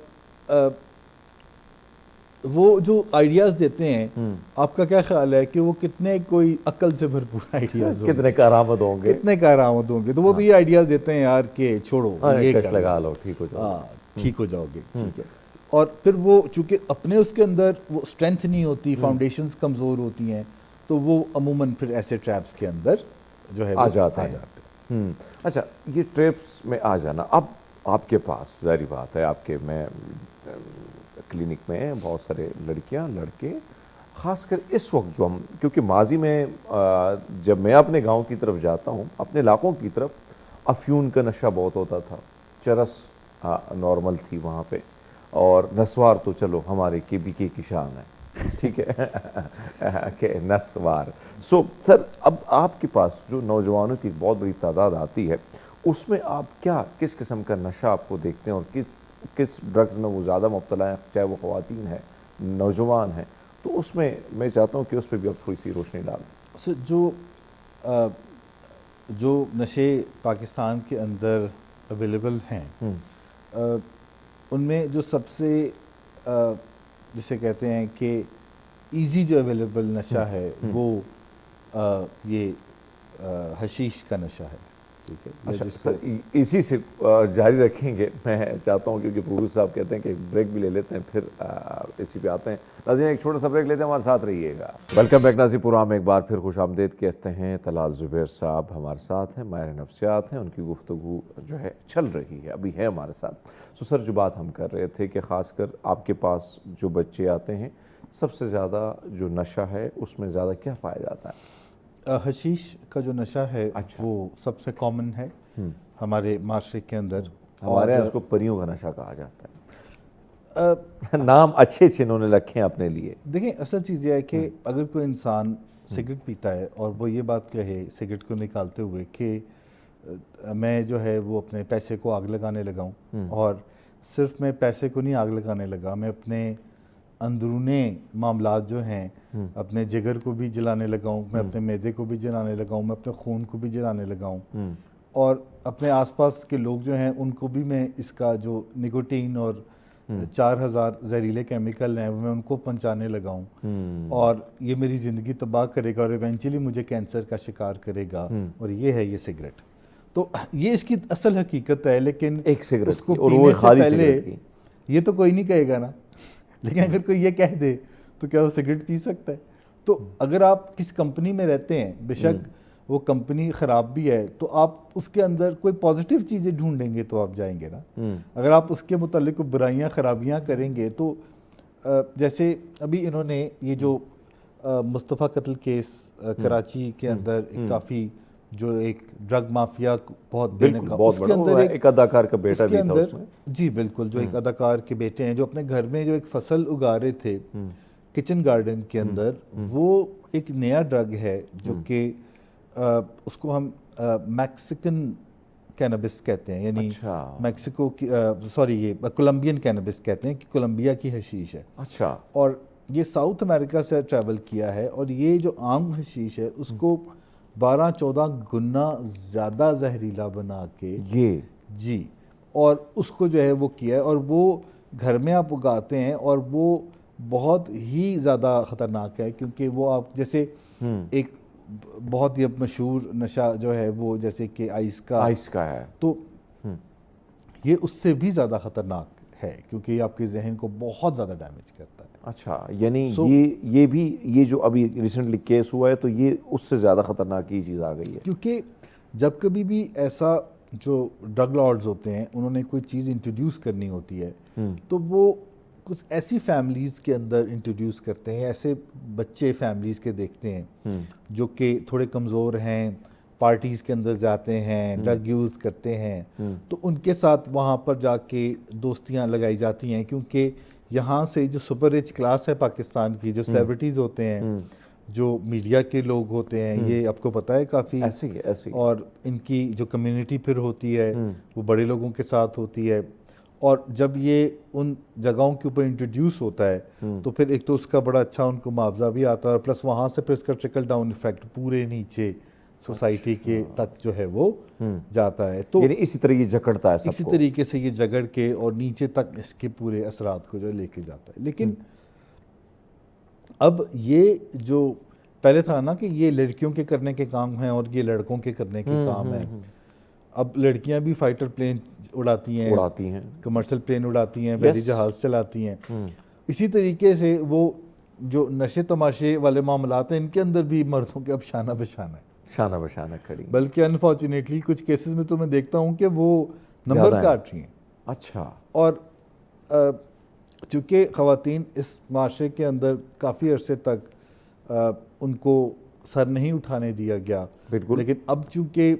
وہ جو آئیڈیاز دیتے ہیں, آپ کا کیا خیال ہے کہ وہ کتنے کوئی عقل سے بھرپور آئیڈیاز ہوں گے, کتنے کارآمد ہوں گے, کتنے کارآمد ہوں گے. تو وہ تو یہ آئیڈیاز دیتے ہیں یار کہ چھوڑو یہ کر لگا لو, ٹھیک ہو جاؤ, ٹھیک ہو جاؤ گے. ٹھیک ہے. اور پھر وہ چونکہ اپنے اس کے اندر وہ اسٹرینتھ نہیں ہوتی, فاؤنڈیشنز کمزور ہوتی ہیں, تو وہ عموماً پھر ایسے ٹریپس کے اندر جو ہے آ جاتے ہیں. اچھا, یہ ٹریپس میں آ جانا, اب آپ کے پاس ظاہری بات ہے آپ کے میں کلینک میں بہت سارے لڑکیاں لڑکے, خاص کر اس وقت جو ہم, کیونکہ ماضی میں جب میں اپنے گاؤں کی طرف جاتا ہوں, اپنے علاقوں کی طرف, افیون کا نشہ بہت ہوتا تھا, چرس نارمل تھی وہاں پہ, اور نسوار تو چلو ہمارے کے بی کے کی شان ہے, ٹھیک ہے, کہ نسوار. سو سر, اب آپ کے پاس جو نوجوانوں کی بہت بڑی تعداد آتی ہے, اس میں آپ کیا کس قسم کا نشہ آپ کو دیکھتے ہیں, اور کس ڈرگز میں وہ زیادہ مبتلا ہیں, چاہے وہ خواتین ہیں, نوجوان ہیں, تو اس میں میں چاہتا ہوں کہ اس پہ بھی آپ تھوڑی سی روشنی ڈالیں. جو نشے پاکستان کے اندر اویلیبل ہیں, ان میں جو سب سے جسے کہتے ہیں کہ ایزی جو اویلیبل نشہ ہے وہ یہ حشیش کا نشہ ہے. ٹھیک ہے. اچھا سر, اسی سے جاری رکھیں گے, میں چاہتا ہوں کیونکہ پروڈیوسر صاحب کہتے ہیں کہ بریک بھی لے لیتے ہیں, پھر اسی پہ آتے ہیں. ناظرین ایک چھوٹا سا بریک لیتے ہیں, ہمارے ساتھ رہیے گا. ویلکم بیک ناظرین پروگرام میں ایک بار پھر خوش آمدید کہتے ہیں. طلال زبیر صاحب ہمارے ساتھ ہیں, ماہر نفسیات ہیں, ان کی گفتگو جو ہے چل رہی ہے, ابھی ہے ہمارے ساتھ. سو سر, جو بات ہم کر رہے تھے کہ خاص کر آپ کے پاس جو بچے آتے ہیں, سب سے زیادہ جو نشہ ہے اس میں زیادہ کیا پایا جاتا ہے؟ حشیش کا جو نشہ ہے وہ سب سے کامن ہے ہمارے معاشرے کے اندر. ہمارے یہاں اس کو پریوں کا نشہ کہا جاتا ہے. نام اچھے انہوں نے رکھے ہیں اپنے لیے. دیکھیں اصل چیز یہ ہے کہ اگر کوئی انسان سگریٹ پیتا ہے اور وہ یہ بات کہے سگریٹ کو نکالتے ہوئے کہ میں جو ہے وہ اپنے پیسے کو آگ لگانے لگا ہوں، اور صرف میں پیسے کو نہیں آگ لگانے لگا، میں اپنے اندرونے معاملات جو ہیں اپنے جگر کو بھی جلانے لگا ہوں، میں اپنے معدے کو بھی جلانے لگا ہوں، میں اپنے خون کو بھی جلانے لگا ہوں، اور اپنے آس پاس کے لوگ جو ہیں ان کو بھی میں اس کا جو نکوٹین اور 4000 زہریلے کیمیکل ہیں میں ان کو پہنچانے لگا ہوں، اور یہ میری زندگی تباہ کرے گا اور ایونچولی مجھے کینسر کا شکار کرے گا، اور یہ ہے یہ سگریٹ. تو یہ اس کی اصل حقیقت ہے. لیکن ایک سگریٹ اس کو کی، اور وہ پینے سے خالی پہلے سگریٹ کی. یہ تو کوئی نہیں کہے گا نا، لیکن اگر کوئی یہ کہہ دے تو کیا وہ سگریٹ پی سکتا ہے؟ تو اگر آپ کس کمپنی میں رہتے ہیں، بے شک وہ کمپنی خراب بھی ہے، تو آپ اس کے اندر کوئی پازیٹیو چیزیں ڈھونڈیں گے تو آپ جائیں گے نا. اگر آپ اس کے متعلق برائیاں خرابیاں کریں گے تو جیسے ابھی انہوں نے یہ جو مصطفیٰ قتل کیس کراچی کے اندر کافی جو ایک ڈرگ مافیا بہت بے نقاب، اس کے اندر ایک اداکار کا بیٹا بھی تھا اس میں. جی بالکل، جو ایک اداکار کے بیٹے ہیں جو اپنے گھر میں جو ایک فصل اگا رہے تھے کچن گارڈن کے اندر، وہ ایک نیا ڈرگ ہے جو کہ اس کو ہم میکسیکن کینبس کہتے ہیں، یعنی میکسیکو کی یہ کولمبین کینبس کہتے ہیں کہ کولمبیا کی حشیش ہے. اچھا. اور یہ ساؤتھ امریکہ سے ٹریول کیا ہے، اور یہ جو عام حشیش ہے اس کو 12-14 گنا زیادہ زہریلا بنا کے جی، اور اس کو جو ہے وہ کیا ہے، اور وہ گھر میں آپ اگاتے ہیں، اور وہ بہت ہی زیادہ خطرناک ہے کیونکہ وہ آپ جیسے ایک بہت ہی اب مشہور نشہ جو ہے وہ جیسے کہ آئس کا ہے، تو یہ اس سے بھی زیادہ خطرناک ہے کیونکہ یہ آپ کے ذہن کو بہت زیادہ ڈیمیج کرتا ہے. اچھا، یعنی یہ بھی یہ جو ابھی ریسنٹلی کیس ہوا ہے تو یہ اس سے زیادہ خطرناک یہ چیز آ گئی ہے. کیونکہ جب کبھی بھی ایسا جو ڈرگ لارڈز ہوتے ہیں انہوں نے کوئی چیز انٹروڈیوس کرنی ہوتی ہے تو وہ کچھ ایسی فیملیز کے اندر انٹروڈیوس کرتے ہیں، ایسے بچے فیملیز کے دیکھتے ہیں جو کہ تھوڑے کمزور ہیں، پارٹیز کے اندر جاتے ہیں، ڈرگ یوز کرتے ہیں، تو ان کے ساتھ وہاں پر جا کے دوستیاں لگائی جاتی ہیں کیونکہ یہاں سے جو سپر رچ کلاس ہے پاکستان کی، جو سیلیبریٹیز ہوتے ہیں، جو میڈیا کے لوگ ہوتے ہیں، یہ آپ کو پتہ ہے کافی ایسے، اور ان کی جو کمیونٹی پھر ہوتی ہے وہ بڑے لوگوں کے ساتھ ہوتی ہے، اور جب یہ ان جگہوں کے اوپر انٹروڈیوس ہوتا ہے تو پھر ایک تو اس کا بڑا اچھا ان کو معاوضہ بھی آتا ہے، اور پلس وہاں سے پھر اس کا ٹرکل ڈاؤن ایفیکٹ پورے نیچے سوسائٹی کے تک جو ہے وہ جاتا ہے. تو یعنی اسی طرح یہ جکڑتا ہے، اسی طریقے سے یہ جگڑ کے اور نیچے تک اس کے پورے اثرات کو جو لے کے جاتا ہے. لیکن اب یہ جو پہلے تھا نا کہ یہ لڑکیوں کے کرنے کے کام ہیں اور یہ لڑکوں کے کرنے کے کام ہیں، اب لڑکیاں بھی فائٹر پلین اڑاتی ہیں، کمرشل پلین اڑاتی ہیں، بحری جہاز چلاتی ہیں. اسی طریقے سے وہ جو نشے تماشے والے معاملات ہیں ان کے اندر بھی مردوں کے اب شانہ بشانہ ہے، شانہ بشانہ کھڑی. بلکہ انفارچونیٹلی کچھ کیسز میں تو میں دیکھتا ہوں کہ وہ نمبر کاٹ رہی ہیں. اچھا. اور چونکہ خواتین اس معاشرے کے اندر کافی عرصے تک ان کو سر نہیں اٹھانے دیا گیا، لیکن اب چونکہ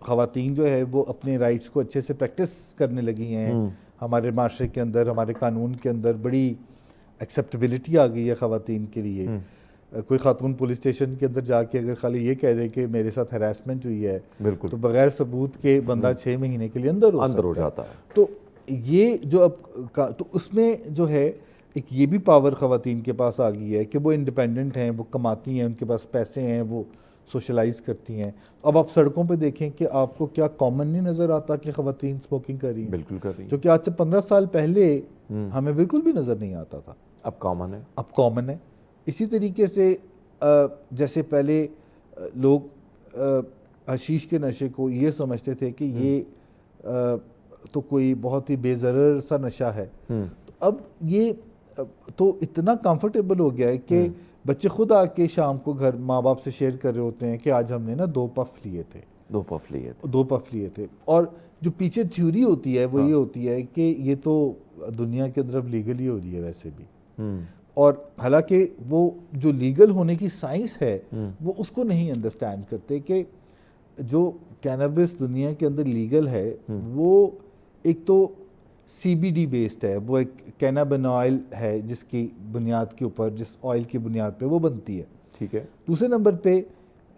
خواتین جو ہے وہ اپنے رائٹس کو اچھے سے پریکٹس کرنے لگی ہیں، ہمارے معاشرے کے اندر، ہمارے قانون کے اندر بڑی ایکسیپٹیبلٹی آ گئی ہے خواتین کے لیے. کوئی خاتون پولیس اسٹیشن کے اندر جا کے اگر خالی یہ کہہ دے کہ میرے ساتھ ہراسمنٹ ہوئی ہے تو بغیر ثبوت کے بندہ 6 مہینے کے لیے اندر ہو جاتا ہے. تو یہ جو اب تو اس میں جو ہے ایک یہ بھی پاور خواتین کے پاس آ گئی ہے کہ وہ انڈیپینڈنٹ ہیں، وہ کماتی ہیں، ان کے پاس پیسے ہیں، وہ سوشلائز کرتی ہیں. اب آپ سڑکوں پہ دیکھیں کہ آپ کو کیا کامن نہیں نظر آتا کہ خواتین سموکنگ کر رہی ہیں؟ بالکل کر رہی ہیں، جو کہ آج سے 15 سال پہلے ہمیں بالکل بھی نظر نہیں آتا تھا، اب کامن ہے. اب کامن ہے. اسی طریقے سے جیسے پہلے لوگ حشیش کے نشے کو یہ سمجھتے تھے کہ یہ تو کوئی بہت ہی بے ضرر سا نشہ ہے، تو اب یہ تو اتنا کمفرٹیبل ہو گیا ہے کہ بچے خود آ کے شام کو گھر ماں باپ سے شیئر کر رہے ہوتے ہیں کہ آج ہم نے نا 2 پف لیے تھے. اور جو پیچھے تھیوری ہوتی ہے وہ یہ ہوتی ہے کہ یہ تو دنیا کے اندر اب لیگل ہی ہو رہی ہے ویسے بھی، اور حالانکہ وہ جو لیگل ہونے کی سائنس ہے وہ اس کو نہیں انڈرسٹینڈ کرتے کہ جو کینابس دنیا کے اندر لیگل ہے وہ ایک تو CBD بیسڈ ہے, وہ ایک کینابینوائل ہے جس کی بنیاد کے اوپر, جس آئل کی بنیاد پہ وہ بنتی ہے. ٹھیک ہے. دوسرے نمبر پہ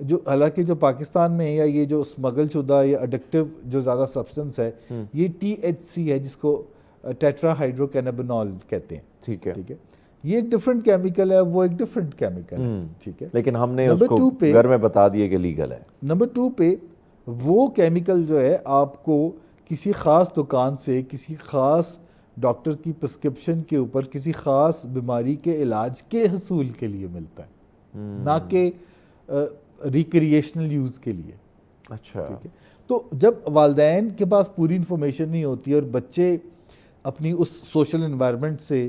جو حالانکہ جو پاکستان میں یا یہ جو اسمگل شدہ یا اڈکٹیو جو زیادہ سبسٹنس ہے یہ THC ہے, جس کو ٹیٹرا ہائیڈرو کینابینول کہتے ہیں. ٹھیک ہے. ٹھیک ہے, یہ ایک ڈفرینٹ کیمیکل ہے, وہ ایک ڈفرینٹ کیمیکل ہے. ٹھیک ہے, لیکن ہم نے اس کو گھر میں بتا دیے کہ لیگل ہے. نمبر 2 پہ وہ کیمیکل جو ہے آپ کو کسی خاص دکان سے کسی خاص ڈاکٹر کی پرسکرپشن کے اوپر کسی خاص بیماری کے علاج کے حصول کے لیے ملتا ہے, نہ کہ ریکریشنل یوز کے لیے. اچھا. ٹھیک ہے, تو جب والدین کے پاس پوری انفارمیشن نہیں ہوتی اور بچے اپنی اس سوشل انوائرمنٹ سے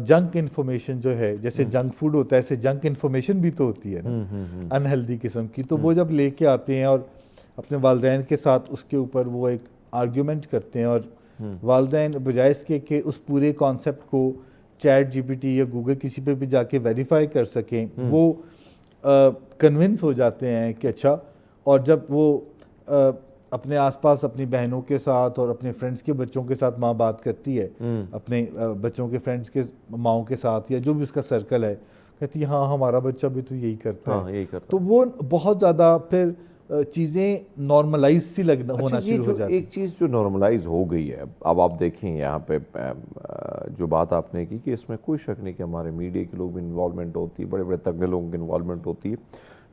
جنک انفارمیشن جو ہے, جیسے جنک فوڈ ہوتا ہے ایسے جنک انفارمیشن بھی تو ہوتی ہے نا, انہیلدی قسم کی, تو وہ جب لے کے آتے ہیں اور اپنے والدین کے ساتھ اس کے اوپر وہ ایک آرگیومنٹ کرتے ہیں, اور والدین بجائے اس کے کہ اس پورے کانسیپٹ کو چیٹ GPT یا گوگل کسی پہ بھی جا کے ویریفائی کر سکیں, وہ کنونس ہو جاتے ہیں کہ اچھا. اور جب وہ اپنے آس پاس اپنی بہنوں کے ساتھ اور اپنے فرینڈس کے بچوں کے ساتھ ماں بات کرتی ہے, اپنے بچوں کے فرینڈس کے ماؤں کے ساتھ یا جو بھی اس کا سرکل ہے, کہتی ہے ہاں ہمارا بچہ بھی تو یہی کرتا ہے. تو وہ بہت زیادہ پھر چیزیں نارملائز سی ہونا شروع ہو جاتی. ایک چیز جو نارملائز ہو گئی ہے, اب آپ دیکھیں یہاں پہ جو بات آپ نے کی کہ اس میں کوئی شک نہیں کہ ہمارے میڈیا کے لوگ بھی انوالومنٹ ہوتی ہے, بڑے بڑے تگڑے لوگوں کی انوالومنٹ ہوتی ہے,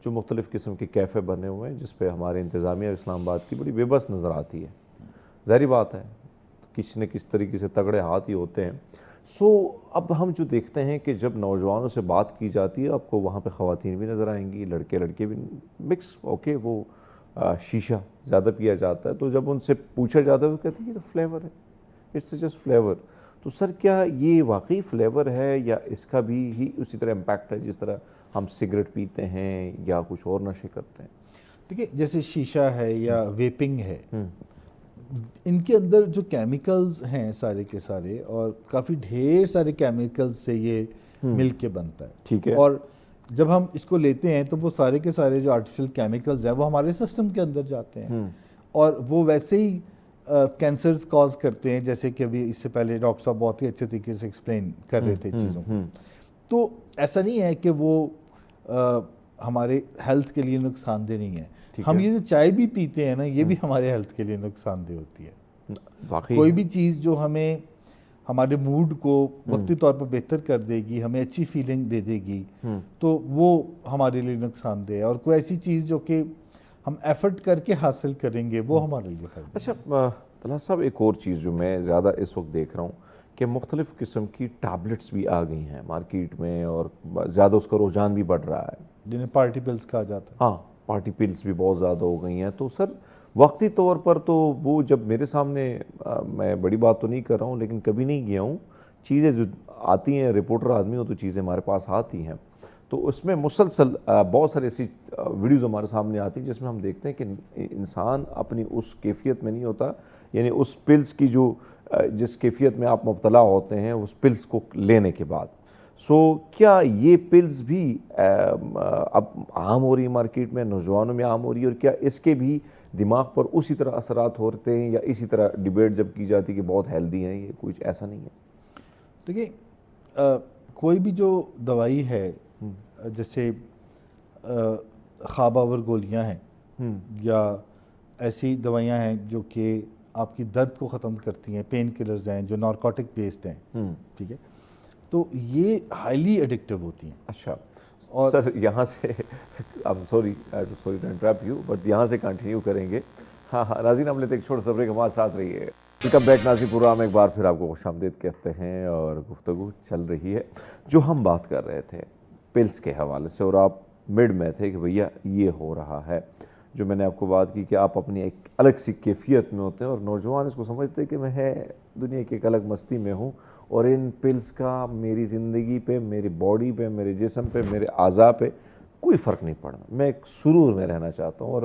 جو مختلف قسم کے کیفے بنے ہوئے ہیں جس پہ ہمارے انتظامیہ اسلام آباد کی بڑی بے بس نظر آتی ہے. ظاہری بات ہے کسی نہ کس طریقے سے تگڑے ہاتھ ہی ہوتے ہیں. اب ہم جو دیکھتے ہیں کہ جب نوجوانوں سے بات کی جاتی ہے آپ کو وہاں پہ خواتین بھی نظر آئیں گی, لڑکے بھی مکس. اوکے, وہ شیشہ زیادہ پیا جاتا ہے, تو جب ان سے پوچھا جاتا ہے وہ کہتے ہیں یہ تو فلیور ہے, اٹس جسٹ فلیور. تو سر کیا یہ واقعی فلیور ہے یا اس کا بھی ہی اسی طرح امپیکٹ ہے جس طرح ہم سگریٹ پیتے ہیں یا کچھ اور نشے کرتے ہیں؟ دیکھیے جیسے شیشہ ہے یا ویپنگ ہے, ان کے اندر جو کیمیکلز ہیں سارے کے سارے, اور کافی ڈھیر سارے کیمیکلز سے یہ مل کے بنتا ہے. ٹھیک ہے. اور جب ہم اس کو لیتے ہیں تو وہ سارے کے سارے جو آرٹیفیشل کیمیکلز ہیں وہ ہمارے سسٹم کے اندر جاتے ہیں, اور وہ ویسے ہی کینسرز کاز کرتے ہیں, جیسے کہ ابھی اس سے پہلے ڈاکٹر صاحب بہت ہی اچھے طریقے سے ایکسپلین کر رہے تھے چیزوں کو. تو ایسا نہیں ہے کہ وہ ہمارے ہیلتھ کے لیے نقصان دہ نہیں ہے. ہم یہ جو چائے بھی پیتے ہیں نا, یہ بھی ہمارے ہیلتھ کے لیے نقصان دہ ہوتی ہے. کوئی بھی چیز جو ہمیں ہمارے موڈ کو وقتی طور پر بہتر کر دے گی, ہمیں اچھی فیلنگ دے دے گی, تو وہ ہمارے لیے نقصان دہ ہے. اور کوئی ایسی چیز جو کہ ہم ایفرٹ کر کے حاصل کریں گے وہ ہمارے لیے فائدہ. اچھا طلحہ صاحب, ایک اور چیز جو میں زیادہ اس وقت دیکھ رہا ہوں کہ مختلف قسم کی ٹیبلٹس بھی آ گئی ہیں مارکیٹ میں, اور زیادہ اس کا رجحان بھی بڑھ رہا ہے, جنہیں پارٹی پلز کہا جاتا ہے. ہاں, پارٹی پلز بھی بہت زیادہ ہو گئی ہیں. تو سر وقتی طور پر تو وہ جب میرے سامنے, میں بڑی بات تو نہیں کر رہا ہوں لیکن کبھی نہیں گیا ہوں, چیزیں جو آتی ہیں, رپورٹر آدمی ہو تو چیزیں ہمارے پاس آتی ہیں, تو اس میں مسلسل بہت سارے ایسی ویڈیوز ہمارے سامنے آتی ہیں جس میں ہم دیکھتے ہیں کہ انسان اپنی اس کیفیت میں نہیں ہوتا, یعنی اس پلز کی جس کیفیت میں آپ مبتلا ہوتے ہیں اس پلز کو لینے کے بعد. کیا یہ پلز بھی اب عام ہو رہی ہیں مارکیٹ میں, نوجوانوں میں عام ہو رہی ہے, اور کیا اس کے بھی دماغ پر اسی طرح اثرات ہوتے ہیں, یا اسی طرح ڈیبیٹ جب کی جاتی ہے کہ بہت ہیلدی ہیں یہ, کچھ ایسا نہیں ہے؟ دیکھیں کوئی بھی جو دوائی ہے, جیسے خواب آور گولیاں ہیں یا ایسی دوائیاں ہیں جو کہ آپ کی درد کو ختم کرتی ہیں, پین کلرز ہیں جو نارکوٹک بیسڈ ہیں, ٹھیک ہے, تو یہ ہائیلی ایڈکٹیو ہوتی ہیں. اچھا, اور سر یہاں سے sorry to interrupt you, but یہاں سے کنٹینیو کریں گے. ہاں ناظرین, ہم لیتے ایک چھوٹا سا بریک, ہمارے ساتھ رہیے. ویلکم بیک ناظرین, پروگرام ایک بار پھر آپ کو خوش آمدید کہتے ہیں, اور گفتگو چل رہی ہے. جو ہم بات کر رہے تھے پلس کے حوالے سے, اور آپ مڈ میں تھے کہ بھیا یہ ہو رہا ہے, جو میں نے آپ کو بات کی کہ آپ اپنی ایک الگ سی کیفیت میں ہوتے ہیں, اور نوجوان اس کو سمجھتے ہیں کہ میں دنیا کی ایک الگ مستی میں ہوں, اور ان پلز کا میری زندگی پہ, میری باڈی پہ, میرے جسم پہ, میرے اعضاء پہ کوئی فرق نہیں پڑنا, میں ایک سرور میں رہنا چاہتا ہوں. اور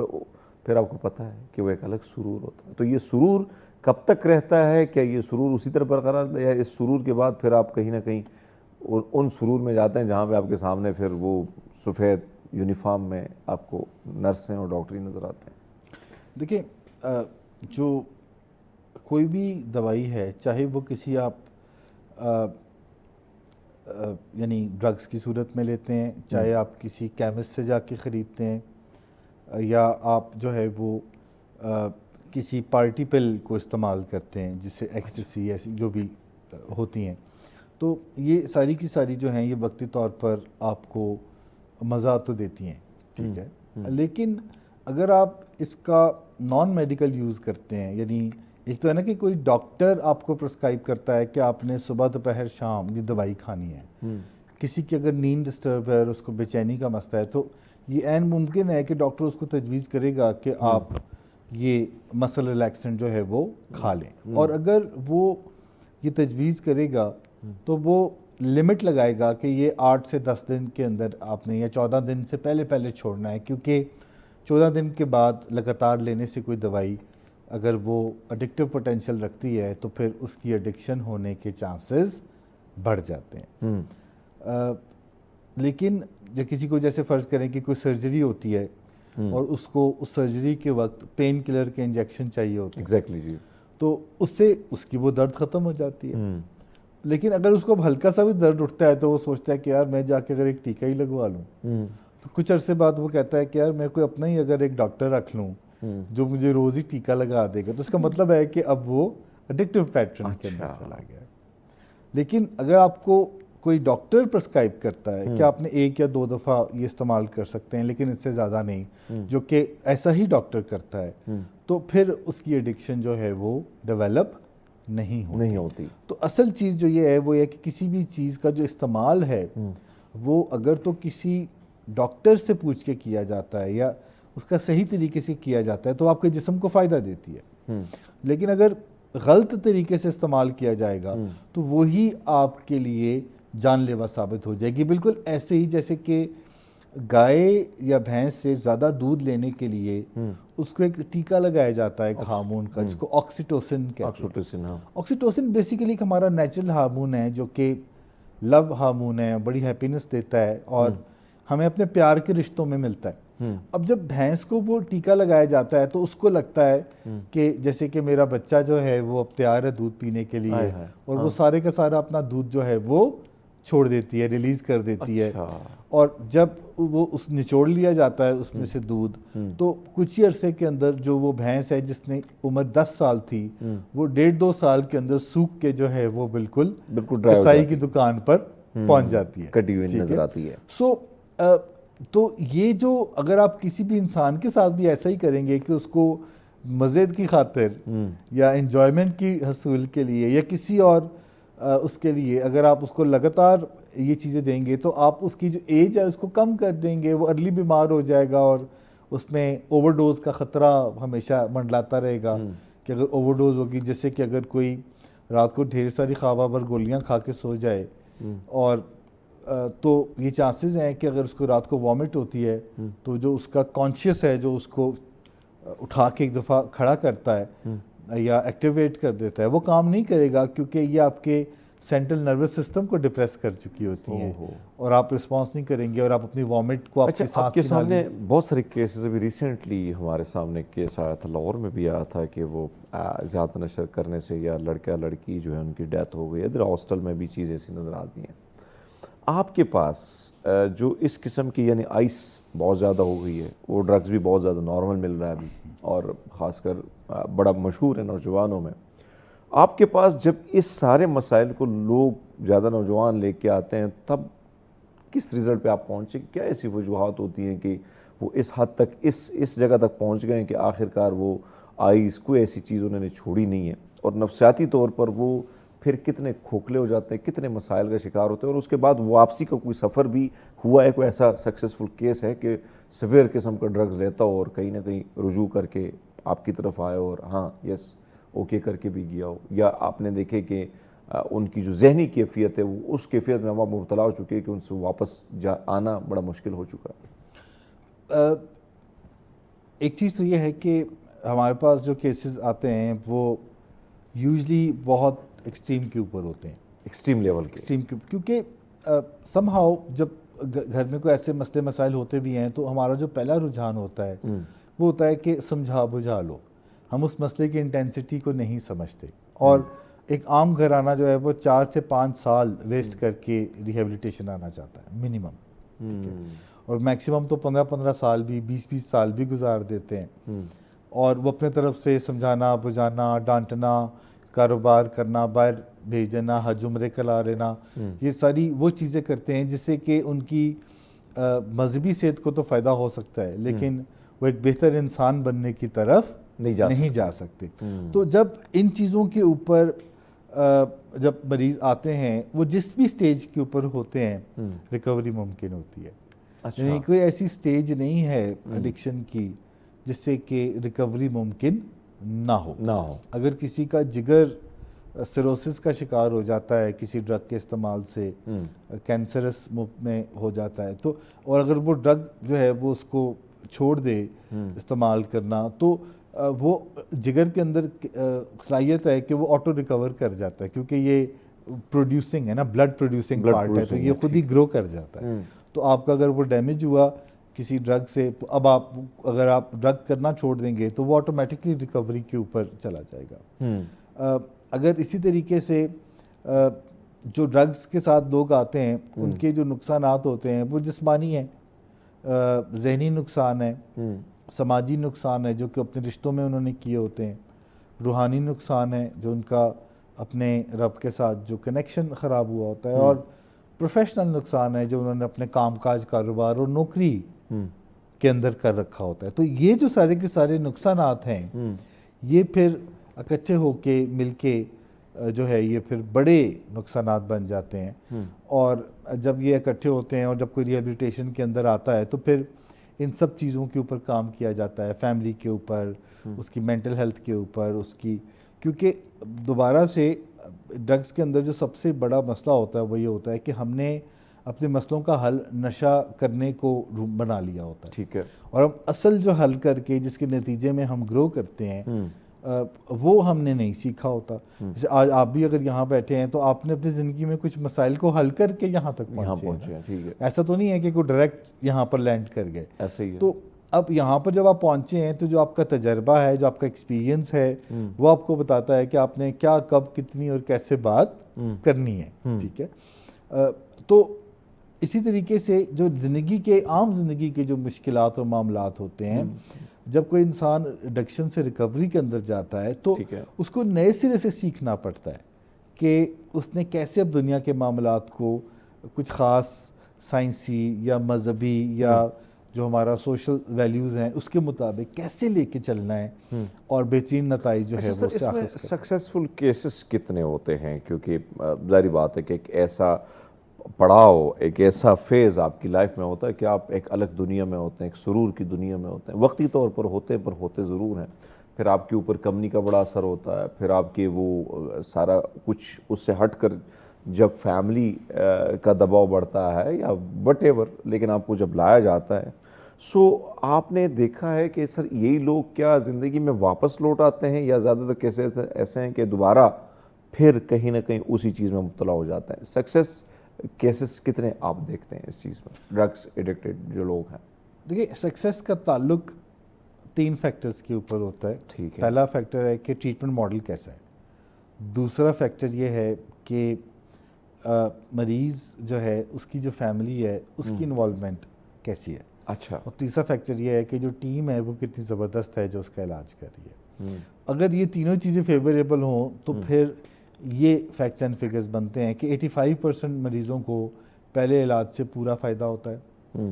پھر آپ کو پتہ ہے کہ وہ ایک الگ سرور ہوتا ہے. تو یہ سرور کب تک رہتا ہے؟ کیا یہ سرور اسی طرح برقرار رہتا ہے, یا اس سرور کے بعد پھر آپ کہیں نہ کہیں ان سرور میں جاتے ہیں جہاں پہ آپ کے سامنے پھر وہ سفید یونیفارم میں آپ کو نرسیں اور ڈاکٹر نظر آتے ہیں؟ دیکھیں جو کوئی بھی دوائی ہے، چاہے وہ کسی آپ یعنی ڈرگس کی صورت میں لیتے ہیں، چاہے آپ کسی کیمسٹ سے جا کے خریدتے ہیں، یا آپ جو ہے وہ کسی پارٹی پل کو استعمال کرتے ہیں جسے ایکسٹیسی ایسی جو بھی ہوتی ہیں، تو یہ ساری کی ساری جو ہیں یہ وقتی طور پر آپ کو مزہ تو دیتی ہیں، ٹھیک ہے، لیکن اگر آپ اس کا نان میڈیکل یوز کرتے ہیں، یعنی ایک تو ہے نا کہ کوئی ڈاکٹر آپ کو پرسکرائب کرتا ہے کہ آپ نے صبح دوپہر شام یہ دوائی کھانی ہے، کسی کی اگر نیند ڈسٹرب ہے اور اس کو بے چینی کا مسئلہ ہے تو یہ عین ممکن ہے کہ ڈاکٹر اس کو تجویز کرے گا کہ آپ یہ مسل ریلیکسنٹ جو ہے وہ کھا لیں، اور اگر وہ یہ تجویز کرے گا تو وہ لمٹ لگائے گا کہ یہ 8 سے 10 دن کے اندر آپ نے یا 14 دن سے پہلے چھوڑنا ہے، کیونکہ 14 دن کے بعد لگاتار لینے سے کوئی دوائی اگر وہ اڈکٹیو پوٹینشیل رکھتی ہے تو پھر اس کی ایڈکشن ہونے کے چانسز بڑھ جاتے ہیں۔ لیکن جب کسی کو جیسے فرض کریں کہ کوئی سرجری ہوتی ہے اور اس کو اس سرجری کے وقت پین کلر کے انجیکشن چاہیے ہوتے ہیں، ایگزیکٹلی جی، تو اس سے اس کی وہ درد ختم ہو جاتی ہے، لیکن اگر اس کو اب ہلکا سا بھی درد اٹھتا ہے تو وہ سوچتا ہے کہ یار میں جا کے اگر ایک ٹیکہ ہی لگوا لوں، تو کچھ عرصے بعد وہ کہتا ہے کہ یار میں کوئی اپنا ہی اگر ایک ڈاکٹر رکھ لوں جو مجھے روز ہی ٹیکہ لگا دے گا، تو اس کا مطلب ہے کہ اب وہ ایڈکٹیو پیٹرن کے اندر چلا گیا ہے۔ لیکن اگر آپ کو کوئی ڈاکٹر پرسکرائب کرتا ہے کہ آپ نے 1 یا 2 دفعہ یہ استعمال کر سکتے ہیں لیکن اس سے زیادہ نہیں، جو کہ ایسا ہی ڈاکٹر کرتا ہے، تو پھر اس کی ایڈکشن جو ہے وہ ڈیولپ نہیں ہوتی۔ تو اصل چیز جو یہ ہے کہ کسی بھی چیز کا جو استعمال ہے وہ اگر تو کسی ڈاکٹر سے پوچھ کے کیا جاتا ہے یا اس کا صحیح طریقے سے کیا جاتا ہے تو آپ کے جسم کو فائدہ دیتی ہے، لیکن اگر غلط طریقے سے استعمال کیا جائے گا تو وہی آپ کے لیے جان لیوا ثابت ہو جائے گی، بالکل ایسے ہی جیسے کہ گائے یا بھینس سے زیادہ دودھ لینے کے لیے اس کو ایک ٹیکہ لگایا جاتا ہے ایک ہارمون کا جس کو آکسیٹوسن کہتے ہیں۔ آکسیٹوسن بیسیکلی ایک ہمارا نیچرل ہارمون ہے جو کہ لو ہارمون ہے، بڑی ہیپینس دیتا ہے اور ہمیں اپنے پیار کے رشتوں میں ملتا ہے۔ اب جب بھینس کو وہ ٹیکہ لگایا جاتا ہے تو اس کو لگتا ہے کہ جیسے کہ میرا بچہ جو ہے وہ اب تیار ہے دودھ پینے کے لیے، اور وہ سارے کا سارا اپنا دودھ جو ہے وہ چھوڑ دیتی ہے، ریلیز کر دیتی ہے، اور جب وہ اس نچوڑ لیا جاتا ہے اس میں سے دودھ تو کچھ ہی عرصے کے اندر جو وہ بھینس ہے جس نے عمر 10 سال تھی وہ 1.5-2 سال کے اندر سوکھ کے جو ہے وہ بالکل کسائی کی دکان پر پہنچ جاتی ہے، کٹی ہوئی نظر آتی ہے۔ تو یہ جو اگر آپ کسی بھی انسان کے ساتھ بھی ایسا ہی کریں گے کہ اس کو مزے کی خاطر یا انجوائمنٹ کی حصول کے لیے یا کسی اور اس کے لیے اگر آپ اس کو لگاتار یہ چیزیں دیں گے تو آپ اس کی جو ایج ہے اس کو کم کر دیں گے، وہ ارلی بیمار ہو جائے گا اور اس میں اوور ڈوز کا خطرہ ہمیشہ منڈلاتا رہے گا کہ اگر اوور ڈوز ہوگی، جیسے کہ اگر کوئی رات کو ڈھیر ساری خواب آور گولیاں کھا کے سو جائے اور تو یہ چانسز ہیں کہ اگر اس کو رات کو وامٹ ہوتی ہے تو جو اس کا کانشیس ہے جو اس کو اٹھا کے ایک دفعہ کھڑا کرتا ہے یا ایکٹیویٹ کر دیتا ہے وہ کام نہیں کرے گا، کیونکہ یہ آپ کے سینٹرل نروس سسٹم کو ڈپریس کر چکی ہوتی ہیں اور آپ رسپانس نہیں کریں گے اور آپ اپنی وامٹ کو آپ کی سانس کے سامنے بہت سارے کیسز ابھی ریسنٹلی ہمارے سامنے کیس آیا تھا، لاہور میں بھی آیا تھا کہ وہ زیادہ نشر کرنے سے یا لڑکا لڑکی جو ہے ان کی ڈیتھ ہو گئی، ادھر ہاسٹل میں بھی چیزیں ایسی نظر آتی ہیں۔ آپ کے پاس جو اس قسم کی یعنی آئس بہت زیادہ ہو گئی ہے، وہ ڈرگز بھی بہت زیادہ نارمل مل رہا ہے ابھی اور خاص کر بڑا مشہور ہے نوجوانوں میں، آپ کے پاس جب اس سارے مسائل کو لوگ زیادہ نوجوان لے کے آتے ہیں تب کس رزلٹ پہ آپ پہنچے؟ کیا ایسی وجوہات ہوتی ہیں کہ وہ اس حد تک اس جگہ تک پہنچ گئے ہیں کہ آخرکار وہ آئس کوئی ایسی چیز انہوں نے چھوڑی نہیں ہے، اور نفسیاتی طور پر وہ پھر کتنے کھوکھلے ہو جاتے ہیں، کتنے مسائل کا شکار ہوتے ہیں، اور اس کے بعد واپسی کا کوئی سفر بھی ہوا ہے؟ کوئی ایسا سکسیسفل کیس ہے کہ سیویئر قسم کا ڈرگز لیتا ہو اور کہیں نہ کہیں رجوع کر کے آپ کی طرف آئے اور ہاں یس اوکے کر کے بھی گیا ہو، یا آپ نے دیکھے کہ ان کی جو ذہنی کیفیت ہے وہ اس کیفیت میں وہ مبتلا ہو چکے کہ ان سے واپس آنا بڑا مشکل ہو چکا ہے؟ ایک چیز تو یہ ہے کہ ہمارے پاس جو کیسز آتے ہیں وہ یوزلی بہت ایکسٹریم کے اوپر ہوتے ہیں، ایکسٹریم لیول کے، ایکسٹریم کے، کیونکہ سم ہاؤ جب گھر میں کوئی ایسے مسئلے مسائل ہوتے بھی ہیں تو ہمارا جو پہلا رجحان ہوتا ہے وہ ہوتا ہے کہ سمجھا بجھا لو، ہم اس مسئلے کی انٹینسٹی کو نہیں سمجھتے، اور ایک عام گھرانہ جو ہے وہ 4 سے 5 سال ویسٹ کر کے ریہیبلیٹیشن آنا چاہتا ہے منیمم، اور میکسیمم تو 15 سال بھی 20 سال بھی گزار دیتے ہیں، اور وہ اپنے طرف سے سمجھانا بجھانا ڈانٹنا کاروبار کرنا باہر بھیج دینا حج عمرے کرا لینا، یہ ساری وہ چیزیں کرتے ہیں جس سے کہ ان کی مذہبی صحت کو تو فائدہ ہو سکتا ہے، لیکن وہ ایک بہتر انسان بننے کی طرف نہیں جا سکتے۔ تو جب ان چیزوں کے اوپر جب مریض آتے ہیں، وہ جس بھی سٹیج کے اوپر ہوتے ہیں، ریکوری ممکن ہوتی ہے۔ یعنی کوئی ایسی سٹیج نہیں ہے ایڈکشن کی جس سے کہ ریکوری ممکن نہ ہو۔ اگر کسی کا جگر سیروسس کا شکار ہو جاتا ہے کسی ڈرگ کے استعمال سے، کینسرس میں ہو جاتا ہے، تو اور اگر وہ ڈرگ جو ہے وہ اس کو چھوڑ دے استعمال کرنا، تو وہ جگر کے اندر صلاحیت ہے کہ وہ آٹو ریکور کر جاتا ہے، کیونکہ یہ پروڈیوسنگ ہے نا، بلڈ پروڈیوسنگ پارٹ ہے، تو یہ خود ہی گرو کر جاتا ہے۔ تو آپ کا اگر وہ ڈیمیج ہوا کسی ڈرگ سے، تو اب اگر آپ ڈرگ کرنا چھوڑ دیں گے تو وہ آٹومیٹکلی ریکوری کے اوپر چلا جائے گا۔ اگر اسی طریقے سے جو ڈرگز کے ساتھ لوگ آتے ہیں، ان کے جو نقصانات ہوتے ہیں وہ جسمانی ہیں، ذہنی نقصان ہے، سماجی نقصان ہے جو کہ اپنے رشتوں میں انہوں نے کیے ہوتے ہیں، روحانی نقصان ہے جو ان کا اپنے رب کے ساتھ جو کنیکشن خراب ہوا ہوتا ہے، اور پروفیشنل نقصان ہے جو انہوں نے اپنے کام کاج کاروبار اور نوکری کے اندر کر رکھا ہوتا ہے۔ تو یہ جو سارے کے سارے نقصانات ہیں، یہ پھر اکٹھے ہو کے مل کے جو ہے یہ پھر بڑے نقصانات بن جاتے ہیں، اور جب یہ اکٹھے ہوتے ہیں اور جب کوئی ریہیبلیٹیشن کے اندر آتا ہے تو پھر ان سب چیزوں کے اوپر کام کیا جاتا ہے، فیملی کے اوپر، اس کی مینٹل ہیلتھ کے اوپر، اس کی، کیونکہ دوبارہ سے ڈرگس کے اندر جو سب سے بڑا مسئلہ ہوتا ہے وہ یہ ہوتا ہے کہ ہم نے اپنے مسئلوں کا حل نشہ کرنے کو بنا لیا ہوتا ہے، ٹھیک ہے، اور ہم اصل جو حل کر کے جس کے نتیجے میں ہم گرو کرتے ہیں وہ ہم نے نہیں سیکھا ہوتا۔ جیسے آج آپ بھی اگر یہاں بیٹھے ہیں تو آپ نے اپنی زندگی میں کچھ مسائل کو حل کر کے یہاں تک پہنچے ہیں، ٹھیک ہے، ایسا تو نہیں ہے کہ کوئی ڈائریکٹ یہاں پر لینڈ کر گئے، ایسا ہی ہے۔ تو اب یہاں پر جب آپ پہنچے ہیں تو جو آپ کا تجربہ ہے، جو آپ کا ایکسپیرینس ہے، وہ آپ کو بتاتا ہے کہ آپ نے کیا کب کتنی اور کیسے بات کرنی ہے، ٹھیک ہے۔ تو اسی طریقے سے جو زندگی کے عام زندگی کے جو مشکلات اور معاملات ہوتے ہیں، جب کوئی انسان ایڈکشن سے ریکوری کے اندر جاتا ہے تو اس کو نئے سرے سے سیکھنا پڑتا ہے کہ اس نے کیسے اب دنیا کے معاملات کو کچھ خاص سائنسی یا مذہبی یا جو ہمارا سوشل ویلیوز ہیں اس کے مطابق کیسے لے کے چلنا ہے، اور بہترین نتائج جو ہے وہ اس سے حاصل کرنا ہے۔ سکسیسفل کیسز کتنے ہوتے ہیں؟ کیونکہ ظاہری بات ہے کہ ایک ایسا پڑاؤ، ایک ایسا فیز آپ کی لائف میں ہوتا ہے کہ آپ ایک الگ دنیا میں ہوتے ہیں، ایک سرور کی دنیا میں ہوتے ہیں، وقتی طور پر ہوتے ضرور ہیں، پھر آپ کے اوپر کمنی کا بڑا اثر ہوتا ہے، پھر آپ کے وہ سارا کچھ اس سے ہٹ کر جب فیملی کا دباؤ بڑھتا ہے یا وٹ ایور، لیکن آپ کو جب لایا جاتا ہے، سو آپ نے دیکھا ہے کہ سر یہی لوگ کیا زندگی میں واپس لوٹ آتے ہیں، یا زیادہ تر کیسے ایسے ہیں کہ دوبارہ پھر کہیں نہ کہیں اسی چیز میں مبتلا ہو جاتا ہے؟ سکسیس کیسز کتنے آپ دیکھتے ہیں اس چیز میں، ڈرگس ایڈکٹڈ جو لوگ ہیں؟ دیکھیے، سکسیس کا تعلق 3 فیکٹرز کے اوپر ہوتا ہے۔ ٹھیک ہے، پہلا فیکٹر ہے کہ ٹریٹمنٹ ماڈل کیسا ہے، دوسرا فیکٹر یہ ہے کہ مریض جو ہے اس کی جو فیملی ہے اس کی انوالومنٹ کیسی ہے، اچھا، اور تیسرا فیکٹر یہ ہے کہ جو ٹیم ہے وہ کتنی زبردست ہے جو اس کا علاج کر رہی ہے۔ اگر یہ تینوں چیزیں فیوریبل ہوں تو پھر یہ فیکٹس اینڈ فگرز بنتے ہیں کہ 85% مریضوں کو پہلے علاج سے پورا فائدہ ہوتا ہے،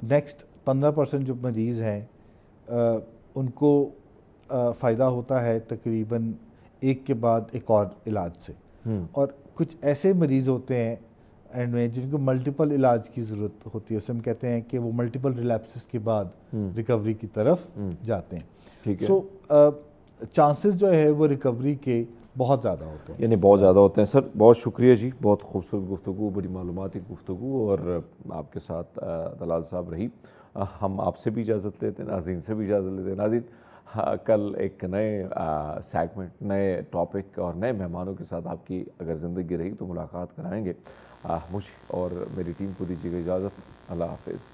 نیکسٹ 15% جو مریض ہیں ان کو فائدہ ہوتا ہے تقریباً ایک کے بعد ایک اور علاج سے، اور کچھ ایسے مریض ہوتے ہیں اینڈ میں جن کو ملٹیپل علاج کی ضرورت ہوتی ہے، اسے ہم کہتے ہیں کہ وہ ملٹیپل ریلیپسز کے بعد ریکوری کی طرف جاتے ہیں۔ سو چانسز جو ہے وہ ریکوری کے بہت زیادہ ہوتے ہیں، یعنی بہت زیادہ ہوتے ہیں۔ سر بہت شکریہ جی، بہت خوبصورت گفتگو، بڑی معلوماتی گفتگو، اور آپ کے ساتھ دلال صاحب رہی۔ ہم آپ سے بھی اجازت لیتے ہیں، ناظرین سے بھی اجازت لیتے ہیں۔ ناظرین، کل ایک نئے سیگمنٹ، نئے ٹاپک اور نئے مہمانوں کے ساتھ آپ کی اگر زندگی رہی تو ملاقات کرائیں گے۔ مجھے اور میری ٹیم کو دیجیے گا اجازت۔ اللہ حافظ۔